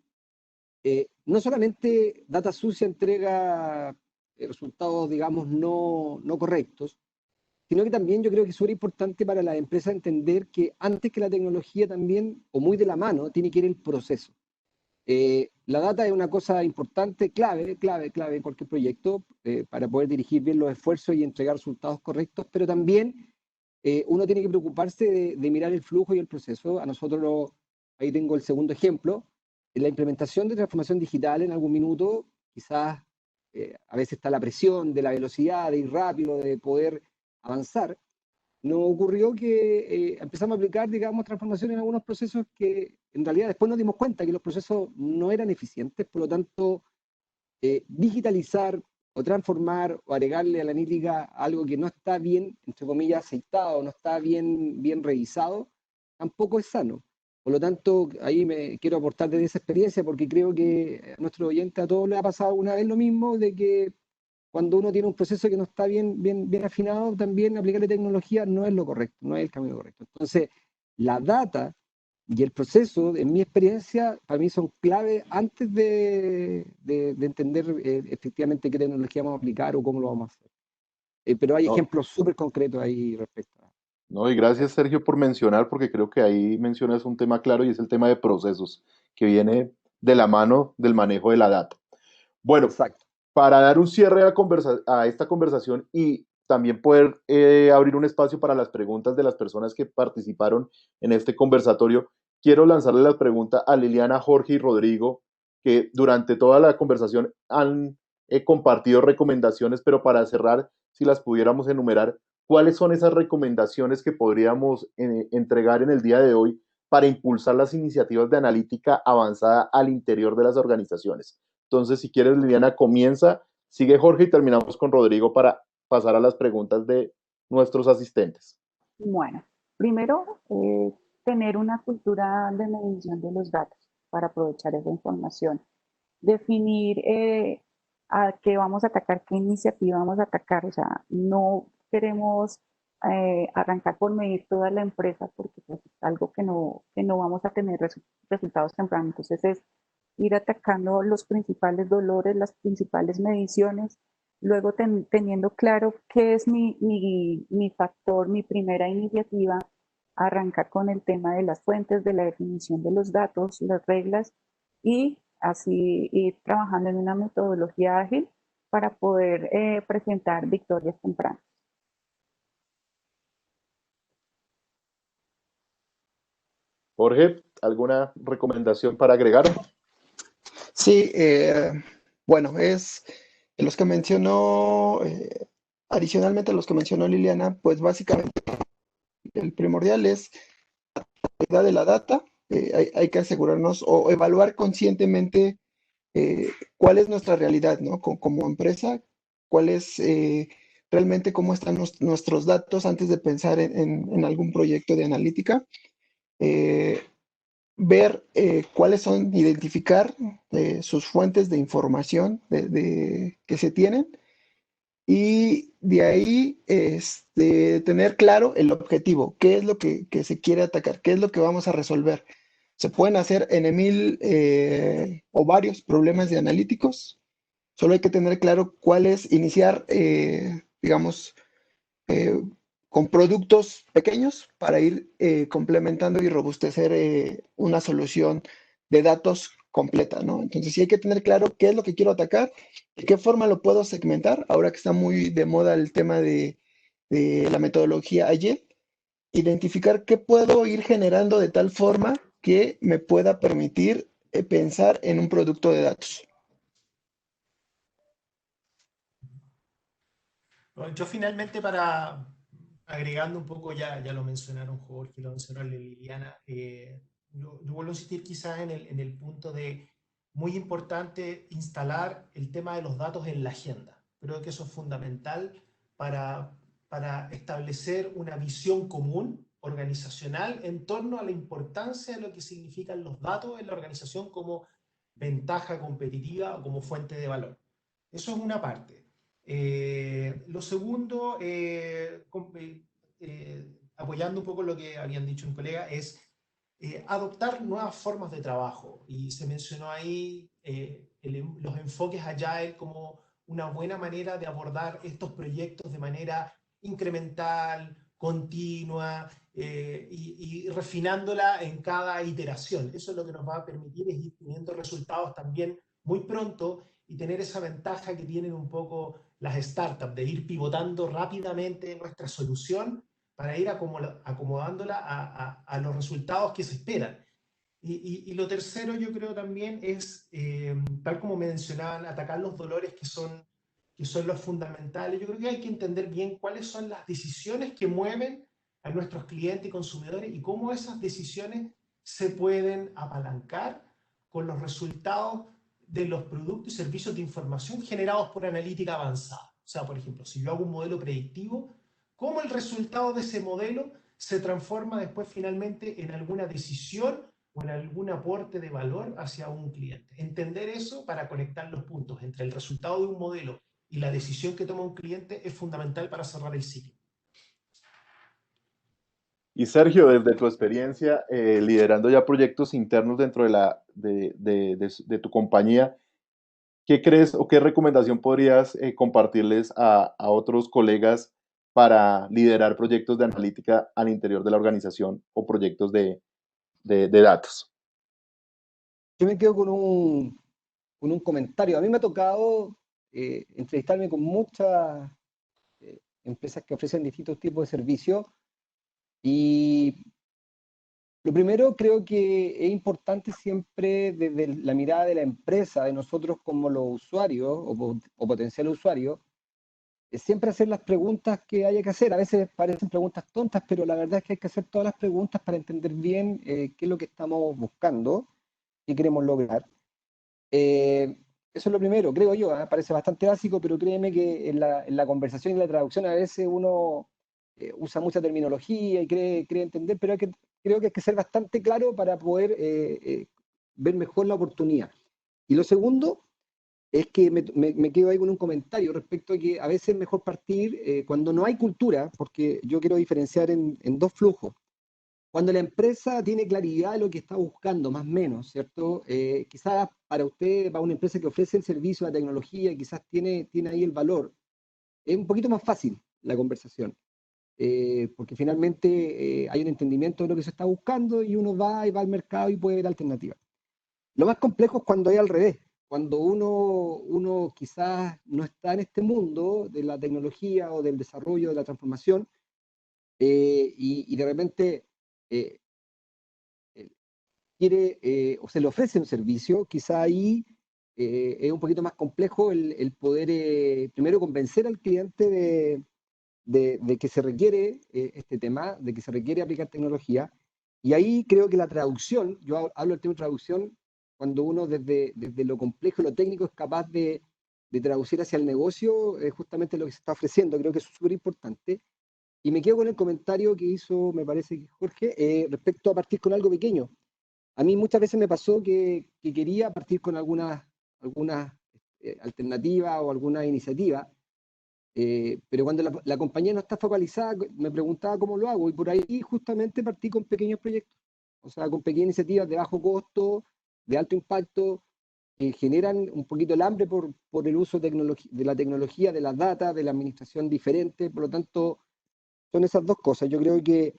no solamente data sucia entrega resultados, digamos, no correctos, sino que también yo creo que es súper importante para las empresas entender que antes que la tecnología también, o muy de la mano, tiene que ir el proceso. La data es una cosa importante, clave en cualquier proyecto para poder dirigir bien los esfuerzos y entregar resultados correctos, pero también uno tiene que preocuparse de mirar el flujo y el proceso. A nosotros, ahí tengo el segundo ejemplo, en la implementación de transformación digital en algún minuto, quizás a veces está la presión de la velocidad, de ir rápido, de poder avanzar, nos ocurrió que empezamos a aplicar, digamos, transformación en algunos procesos que en realidad después nos dimos cuenta que los procesos no eran eficientes, por lo tanto, digitalizar o transformar o agregarle a la analítica algo que no está bien, entre comillas, aceitado, no está bien revisado, tampoco es sano. Por lo tanto, ahí me quiero aportar desde esa experiencia porque creo que a nuestros oyentes a todos les ha pasado alguna vez lo mismo, de que cuando uno tiene un proceso que no está bien afinado, también aplicarle tecnología no es lo correcto, no es el camino correcto. Entonces, la data y el proceso, en mi experiencia, para mí son clave antes de entender efectivamente qué tecnología vamos a aplicar o cómo lo vamos a hacer. Pero hay No, ejemplos súper concretos ahí respecto a... No, y gracias Sergio por mencionar, porque creo que ahí mencionas un tema claro y es el tema de procesos, que viene de la mano del manejo de la data. Bueno, Exacto. para dar un cierre a esta conversación y también poder abrir un espacio para las preguntas de las personas que participaron en este conversatorio, quiero lanzarle la pregunta a Liliana, Jorge y Rodrigo, que durante toda la conversación han compartido recomendaciones, pero para cerrar, si las pudiéramos enumerar, ¿cuáles son esas recomendaciones que podríamos entregar en el día de hoy para impulsar las iniciativas de analítica avanzada al interior de las organizaciones? Entonces, si quieres, Liliana, comienza, sigue Jorge y terminamos con Rodrigo para pasar a las preguntas de nuestros asistentes. Bueno, primero, tener una cultura de medición de los datos para aprovechar esa información. Definir a qué vamos a atacar, qué iniciativa vamos a atacar. O sea, no queremos arrancar por medir toda la empresa porque pues, es algo que no vamos a tener resultados tempranos. Entonces es ir atacando los principales dolores, las principales mediciones, luego teniendo claro qué es mi factor, mi primera iniciativa, arrancar con el tema de las fuentes, de la definición de los datos, las reglas y así ir trabajando en una metodología ágil para poder presentar victorias tempranas. Jorge, ¿alguna recomendación para agregar? Sí, bueno, es los que mencionó, adicionalmente a los que mencionó Liliana, pues básicamente el primordial es la calidad de la data. Hay que asegurarnos o evaluar conscientemente cuál es nuestra realidad, ¿no? Como empresa, cuál es realmente cómo están nuestros datos antes de pensar en algún proyecto de analítica. Eh, ver cuáles son, identificar sus fuentes de información que se tienen y de ahí tener claro el objetivo, qué es lo que se quiere atacar, qué es lo que vamos a resolver. Se pueden hacer en mil o varios problemas de analíticos, solo hay que tener claro cuál es iniciar, digamos, eh, con productos pequeños para ir complementando y robustecer una solución de datos completa, ¿no? Entonces sí hay que tener claro qué es lo que quiero atacar, de qué forma lo puedo segmentar, ahora que está muy de moda el tema de la metodología Agile, identificar qué puedo ir generando de tal forma que me pueda permitir pensar en un producto de datos. Bueno, yo finalmente para, agregando un poco, ya lo mencionaron Jorge, lo mencionaron Liliana, yo vuelvo a insistir quizás en el punto de muy importante instalar el tema de los datos en la agenda. Creo que eso es fundamental para, para establecer una visión común organizacional en torno a la importancia de lo que significan los datos en la organización como ventaja competitiva o como fuente de valor. Eso es una parte. Lo segundo, apoyando un poco lo que habían dicho un colega, es adoptar nuevas formas de trabajo. Y se mencionó ahí los enfoques Agile como una buena manera de abordar estos proyectos de manera incremental, continua y refinándola en cada iteración. Eso es lo que nos va a permitir es ir teniendo resultados también muy pronto y tener esa ventaja que tienen un poco las startups de ir pivotando rápidamente nuestra solución para ir acomodándola a los resultados que se esperan. Y lo tercero yo creo también es, tal como mencionaban, atacar los dolores que son los fundamentales. Yo creo que hay que entender bien cuáles son las decisiones que mueven a nuestros clientes y consumidores y cómo esas decisiones se pueden apalancar con los resultados de los productos y servicios de información generados por analítica avanzada. O sea, por ejemplo, si yo hago un modelo predictivo, cómo el resultado de ese modelo se transforma después finalmente en alguna decisión o en algún aporte de valor hacia un cliente. Entender eso para conectar los puntos entre el resultado de un modelo y la decisión que toma un cliente es fundamental para cerrar el ciclo. Y Sergio, desde tu experiencia liderando ya proyectos internos dentro de tu compañía, ¿qué crees o qué recomendación podrías compartirles a otros colegas para liderar proyectos de analítica al interior de la organización o proyectos de datos? Yo me quedo con un comentario. A mí me ha tocado entrevistarme con muchas empresas que ofrecen distintos tipos de servicios y lo primero creo que es importante siempre desde la mirada de la empresa, de nosotros como los usuarios o potenciales usuarios, es siempre hacer las preguntas que haya que hacer. A veces parecen preguntas tontas, pero la verdad es que hay que hacer todas las preguntas para entender bien qué es lo que estamos buscando, qué queremos lograr. Eso es lo primero, creo yo, parece bastante básico, pero créeme que en la conversación y la traducción a veces uno usa mucha terminología y cree entender, pero creo que hay que ser bastante claro para poder ver mejor la oportunidad. Y lo segundo es que me quedo ahí con un comentario respecto a que a veces es mejor partir cuando no hay cultura, porque yo quiero diferenciar en dos flujos. Cuando la empresa tiene claridad de lo que está buscando, más o menos, ¿cierto? Quizás para usted, para una empresa que ofrece el servicio, la tecnología, quizás tiene ahí el valor, es un poquito más fácil la conversación, porque finalmente hay un entendimiento de lo que se está buscando y uno va y va al mercado y puede ver alternativas. Lo más complejo es cuando es al revés, cuando uno quizás no está en este mundo de la tecnología o del desarrollo, de la transformación, y de repente eh, eh, quiere o se le ofrece un servicio, quizá ahí es un poquito más complejo el poder primero convencer al cliente de que se requiere este tema, de que se requiere aplicar tecnología. Y ahí creo que la traducción, yo hablo del tema de traducción, cuando uno desde lo complejo, lo técnico, es capaz de traducir hacia el negocio justamente lo que se está ofreciendo. Creo que eso es súper importante. Y me quedo con el comentario que hizo, me parece que Jorge, respecto a partir con algo pequeño. A mí muchas veces me pasó que quería partir con algunas alternativas o alguna iniciativa, pero cuando la compañía no está focalizada, me preguntaba cómo lo hago y por ahí justamente partí con pequeños proyectos, o sea, con pequeñas iniciativas de bajo costo, de alto impacto, que generan un poquito el hambre por el uso de la tecnología, de las data, de la administración diferente, por lo tanto, son esas dos cosas. Yo creo que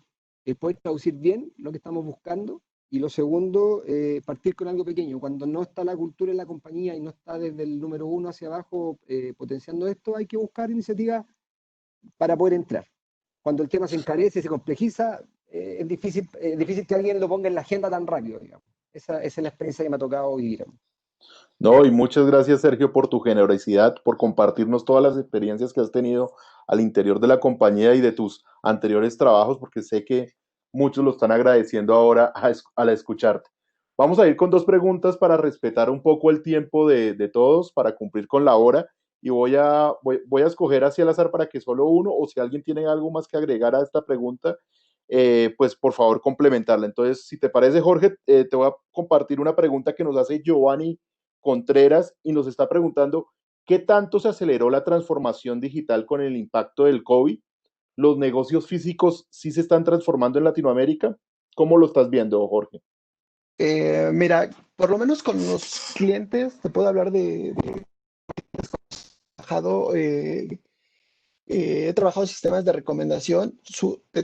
el poder traducir bien lo que estamos buscando y lo segundo, partir con algo pequeño. Cuando no está la cultura en la compañía y no está desde el número uno hacia abajo potenciando esto, hay que buscar iniciativas para poder entrar. Cuando el tema se encarece, se complejiza, es difícil que alguien lo ponga en la agenda tan rápido, digamos. Esa es la experiencia que me ha tocado vivir. No, y muchas gracias, Sergio, por tu generosidad, por compartirnos todas las experiencias que has tenido al interior de la compañía y de tus anteriores trabajos, porque sé que muchos lo están agradeciendo ahora al escucharte. Vamos a ir con dos preguntas para respetar un poco el tiempo de todos, para cumplir con la hora, y voy a escoger hacia el azar para que solo uno, o si alguien tiene algo más que agregar a esta pregunta, pues por favor complementarla. Entonces, si te parece, Jorge, te voy a compartir una pregunta que nos hace Giovanni Contreras y nos está preguntando qué tanto se aceleró la transformación digital con el impacto del COVID. ¿Los negocios físicos sí se están transformando en Latinoamérica? ¿Cómo lo estás viendo, Jorge? Mira, por lo menos con los clientes, te puedo hablar trabajado, he trabajado sistemas de recomendación,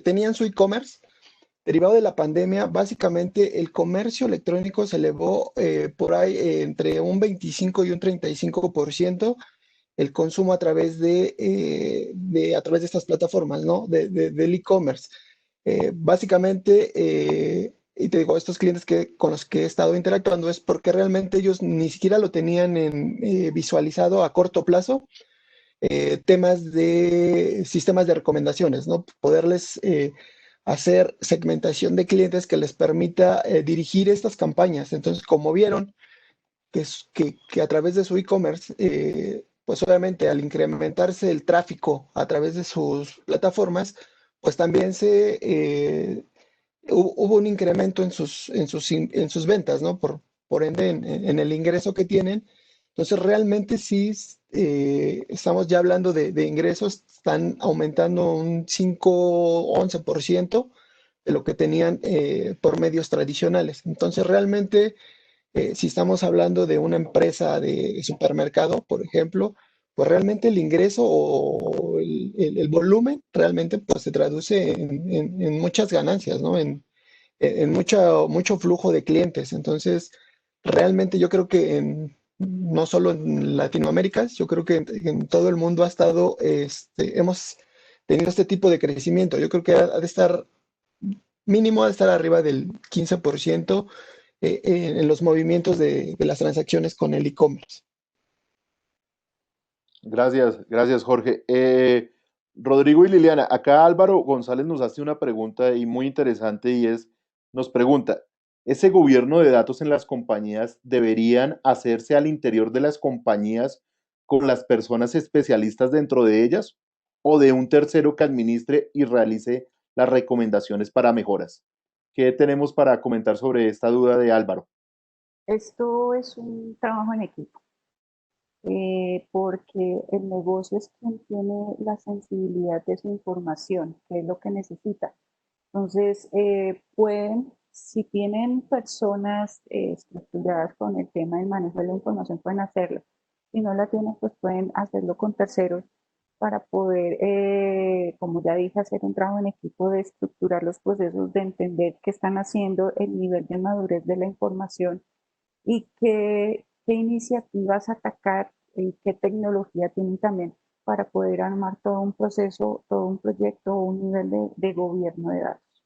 tenían su e-commerce. Derivado de la pandemia, básicamente el comercio electrónico se elevó por ahí entre un 25 y un 35% el consumo a través de estas plataformas, ¿no? Del e-commerce. Básicamente, y te digo, estos clientes con los que he estado interactuando es porque realmente ellos ni siquiera lo tenían visualizado a corto plazo, temas de sistemas de recomendaciones, ¿no? Poderles hacer segmentación de clientes que les permita dirigir estas campañas. Entonces, como vieron que a través de su e-commerce, pues obviamente al incrementarse el tráfico a través de sus plataformas, pues también hubo un incremento en sus ventas, ¿no? Por ende, en el ingreso que tienen. Entonces, realmente sí, estamos ya hablando de ingresos, están aumentando un 5-11% de lo que tenían por medios tradicionales. Entonces, realmente, si estamos hablando de una empresa de supermercado, por ejemplo, pues realmente el ingreso o el volumen realmente pues se traduce en muchas ganancias, ¿no? En mucho flujo de clientes. Entonces, realmente yo creo que no solo en Latinoamérica, yo creo que en todo el mundo hemos tenido este tipo de crecimiento. Yo creo que ha de estar mínimo, ha de estar arriba del 15% en los movimientos de las transacciones con el e-commerce. Gracias, gracias Jorge. Rodrigo y Liliana, acá Álvaro González nos hace una pregunta y muy interesante y nos pregunta, ¿ese gobierno de datos en las compañías deberían hacerse al interior de las compañías con las personas especialistas dentro de ellas o de un tercero que administre y realice las recomendaciones para mejoras? ¿Qué tenemos para comentar sobre esta duda de Álvaro? Esto es un trabajo en equipo, porque el negocio es quien tiene la sensibilidad de su información, que es lo que necesita. Entonces, si tienen personas estructuradas con el tema del manejo de la información, pueden hacerlo. Si no la tienen, pues pueden hacerlo con terceros para poder, como ya dije, hacer un trabajo en equipo de estructurar los procesos, de entender qué están haciendo, el nivel de madurez de la información y qué iniciativas atacar y qué tecnología tienen también para poder armar todo un proceso, todo un proyecto o un nivel de gobierno de datos.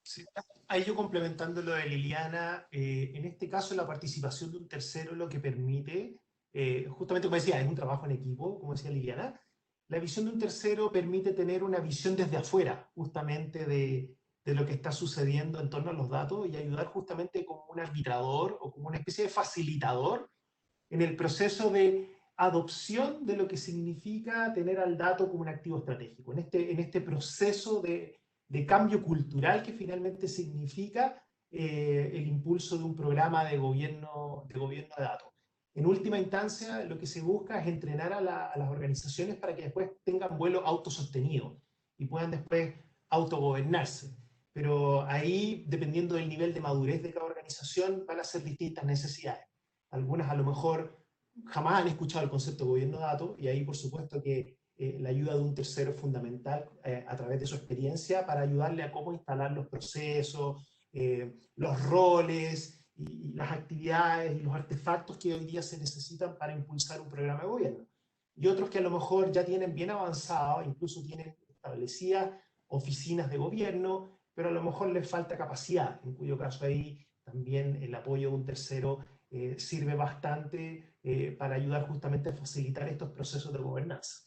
Sí. Ahí yo complementando lo de Liliana, en este caso la participación de un tercero lo que permite, justamente como decía, es un trabajo en equipo, como decía Liliana, la visión de un tercero permite tener una visión desde afuera, justamente de lo que está sucediendo en torno a los datos y ayudar justamente como un arbitrador o como una especie de facilitador en el proceso de adopción de lo que significa tener al dato como un activo estratégico, en este proceso de cambio cultural que finalmente significa el impulso de un programa de gobierno de datos. En última instancia, lo que se busca es entrenar a las organizaciones para que después tengan vuelo autosostenido y puedan después autogobernarse. Pero ahí, dependiendo del nivel de madurez de cada organización, van a ser distintas necesidades. Algunas a lo mejor jamás han escuchado el concepto de gobierno de datos y ahí por supuesto que la ayuda de un tercero es fundamental a través de su experiencia para ayudarle a cómo instalar los procesos, los roles y las actividades y los artefactos que hoy día se necesitan para impulsar un programa de gobierno. Y otros que a lo mejor ya tienen bien avanzado, incluso tienen establecidas oficinas de gobierno, pero a lo mejor les falta capacidad, en cuyo caso ahí también el apoyo de un tercero sirve bastante para ayudar justamente a facilitar estos procesos de gobernanza.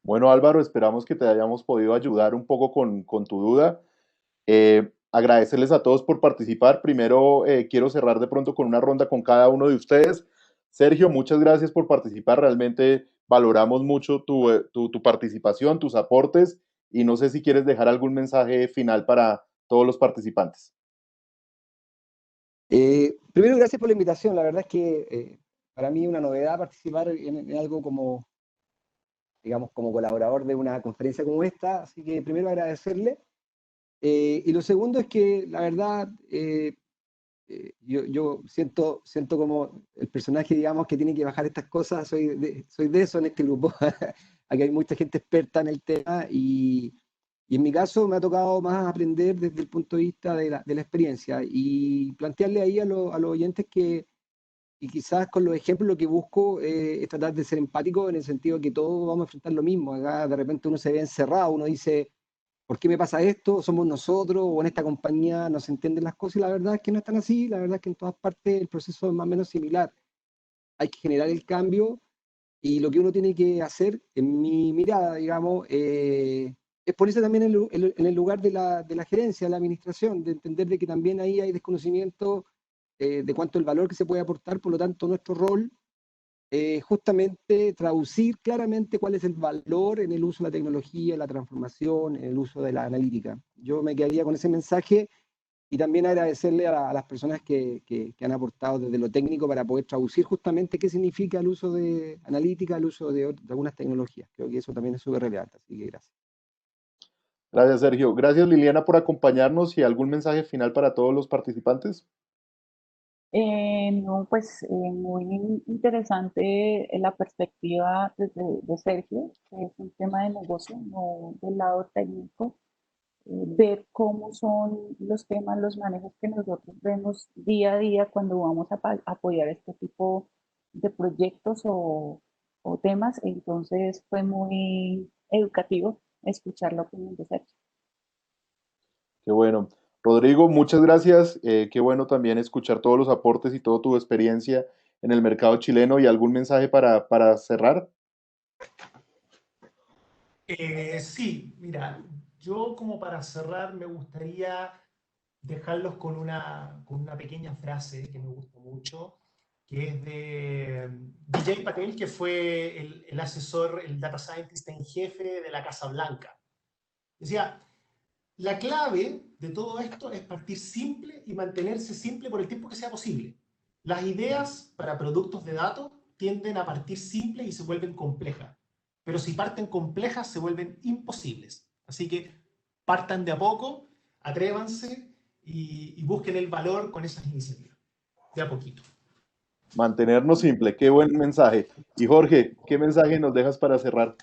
Bueno, Álvaro, esperamos que te hayamos podido ayudar un poco con tu duda. Agradecerles a todos por participar. Primero, quiero cerrar de pronto con una ronda con cada uno de ustedes. Sergio, muchas gracias por participar. Realmente valoramos mucho tu participación, tus aportes y no sé si quieres dejar algún mensaje final para todos los participantes. Primero, gracias por la invitación. La verdad es que para mí es una novedad participar en algo como, digamos, como colaborador de una conferencia como esta. Así que primero agradecerle. Y lo segundo es que la verdad yo siento como el personaje, digamos, que tiene que bajar estas cosas. Soy de eso en este grupo. Aquí hay mucha gente experta en el tema y en mi caso me ha tocado más aprender desde el punto de vista de la experiencia y plantearle ahí a los oyentes que, y quizás con los ejemplos lo que busco es tratar de ser empático en el sentido de que todos vamos a enfrentar lo mismo. Acá de repente uno se ve encerrado, uno dice, ¿por qué me pasa esto? ¿Somos nosotros o en esta compañía no se entienden las cosas? Y la verdad es que no es tan así, la verdad es que en todas partes el proceso es más o menos similar. Hay que generar el cambio y lo que uno tiene que hacer, en mi mirada, digamos, es ponerse también en el lugar de la gerencia, de la administración, de entender de que también ahí hay desconocimiento de cuánto el valor que se puede aportar, por lo tanto nuestro rol justamente traducir claramente cuál es el valor en el uso de la tecnología, en la transformación, en el uso de la analítica. Yo me quedaría con ese mensaje y también agradecerle a las personas que han aportado desde lo técnico para poder traducir justamente qué significa el uso de analítica, el uso de algunas tecnologías. Creo que eso también es súper relevante, así que gracias. Gracias, Sergio. Gracias, Liliana, por acompañarnos y algún mensaje final para todos los participantes. No, pues muy interesante la perspectiva de Sergio, que es un tema de negocio, no del lado técnico, ver cómo son los temas, los manejos que nosotros vemos día a día cuando vamos a apoyar este tipo de proyectos o temas. Entonces fue muy educativo escuchar la opinión de Sergio. Qué bueno. Rodrigo, muchas gracias. Qué bueno también escuchar todos los aportes y toda tu experiencia en el mercado chileno. ¿Y algún mensaje para cerrar? Sí, mira, yo como para cerrar me gustaría dejarlos con una pequeña frase que me gusta mucho, que es de Vijay Patel, que fue el asesor, el data scientist en jefe de la Casa Blanca. Decía, la clave de todo esto es partir simple y mantenerse simple por el tiempo que sea posible. Las ideas para productos de datos tienden a partir simple y se vuelven complejas, pero si parten complejas se vuelven imposibles. Así que partan de a poco, atrévanse y busquen el valor con esas iniciativas, de a poquito. Mantenernos simple, qué buen mensaje. Y Jorge, ¿qué mensaje nos dejas para cerrar?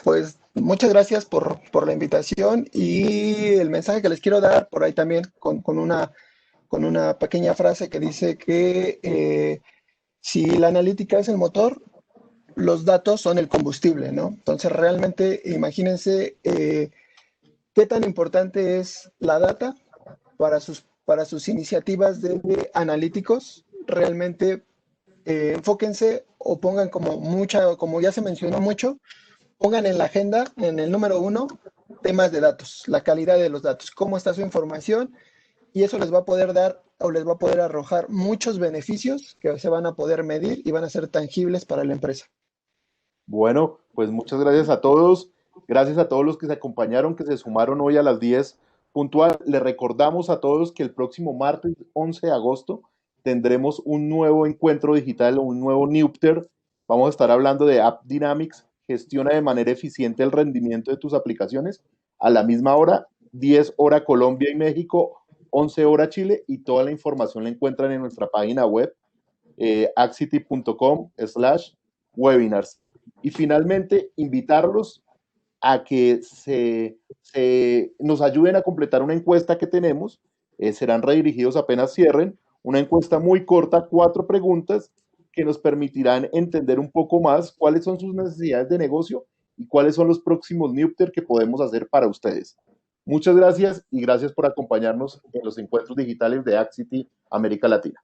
Pues muchas gracias por la invitación y el mensaje que les quiero dar por ahí también con una pequeña frase que dice que si la analítica es el motor, los datos son el combustible, ¿no? Entonces realmente imagínense qué tan importante es la data para sus iniciativas de analíticos. Realmente enfóquense o pongan como mucha, como ya se mencionó mucho, pongan en la agenda, en el número 1, temas de datos, la calidad de los datos, cómo está su información, y eso les va a poder dar o les va a poder arrojar muchos beneficios que se van a poder medir y van a ser tangibles para la empresa. Bueno, pues muchas gracias a todos. Gracias a todos los que se acompañaron, que se sumaron hoy a las 10 puntual. Les recordamos a todos que el próximo martes 11 de agosto tendremos un nuevo encuentro digital, un nuevo Newpter. Vamos a estar hablando de App Dynamics, gestiona de manera eficiente el rendimiento de tus aplicaciones a la misma hora, 10 hora Colombia y México, 11 hora Chile, y toda la información la encuentran en nuestra página web, axity.com/webinars. Y finalmente, invitarlos a que nos ayuden a completar una encuesta que tenemos. Serán redirigidos apenas cierren. Una encuesta muy corta, 4 preguntas que nos permitirán entender un poco más cuáles son sus necesidades de negocio y cuáles son los próximos Newpter que podemos hacer para ustedes. Muchas gracias y gracias por acompañarnos en los encuentros digitales de Axity América Latina.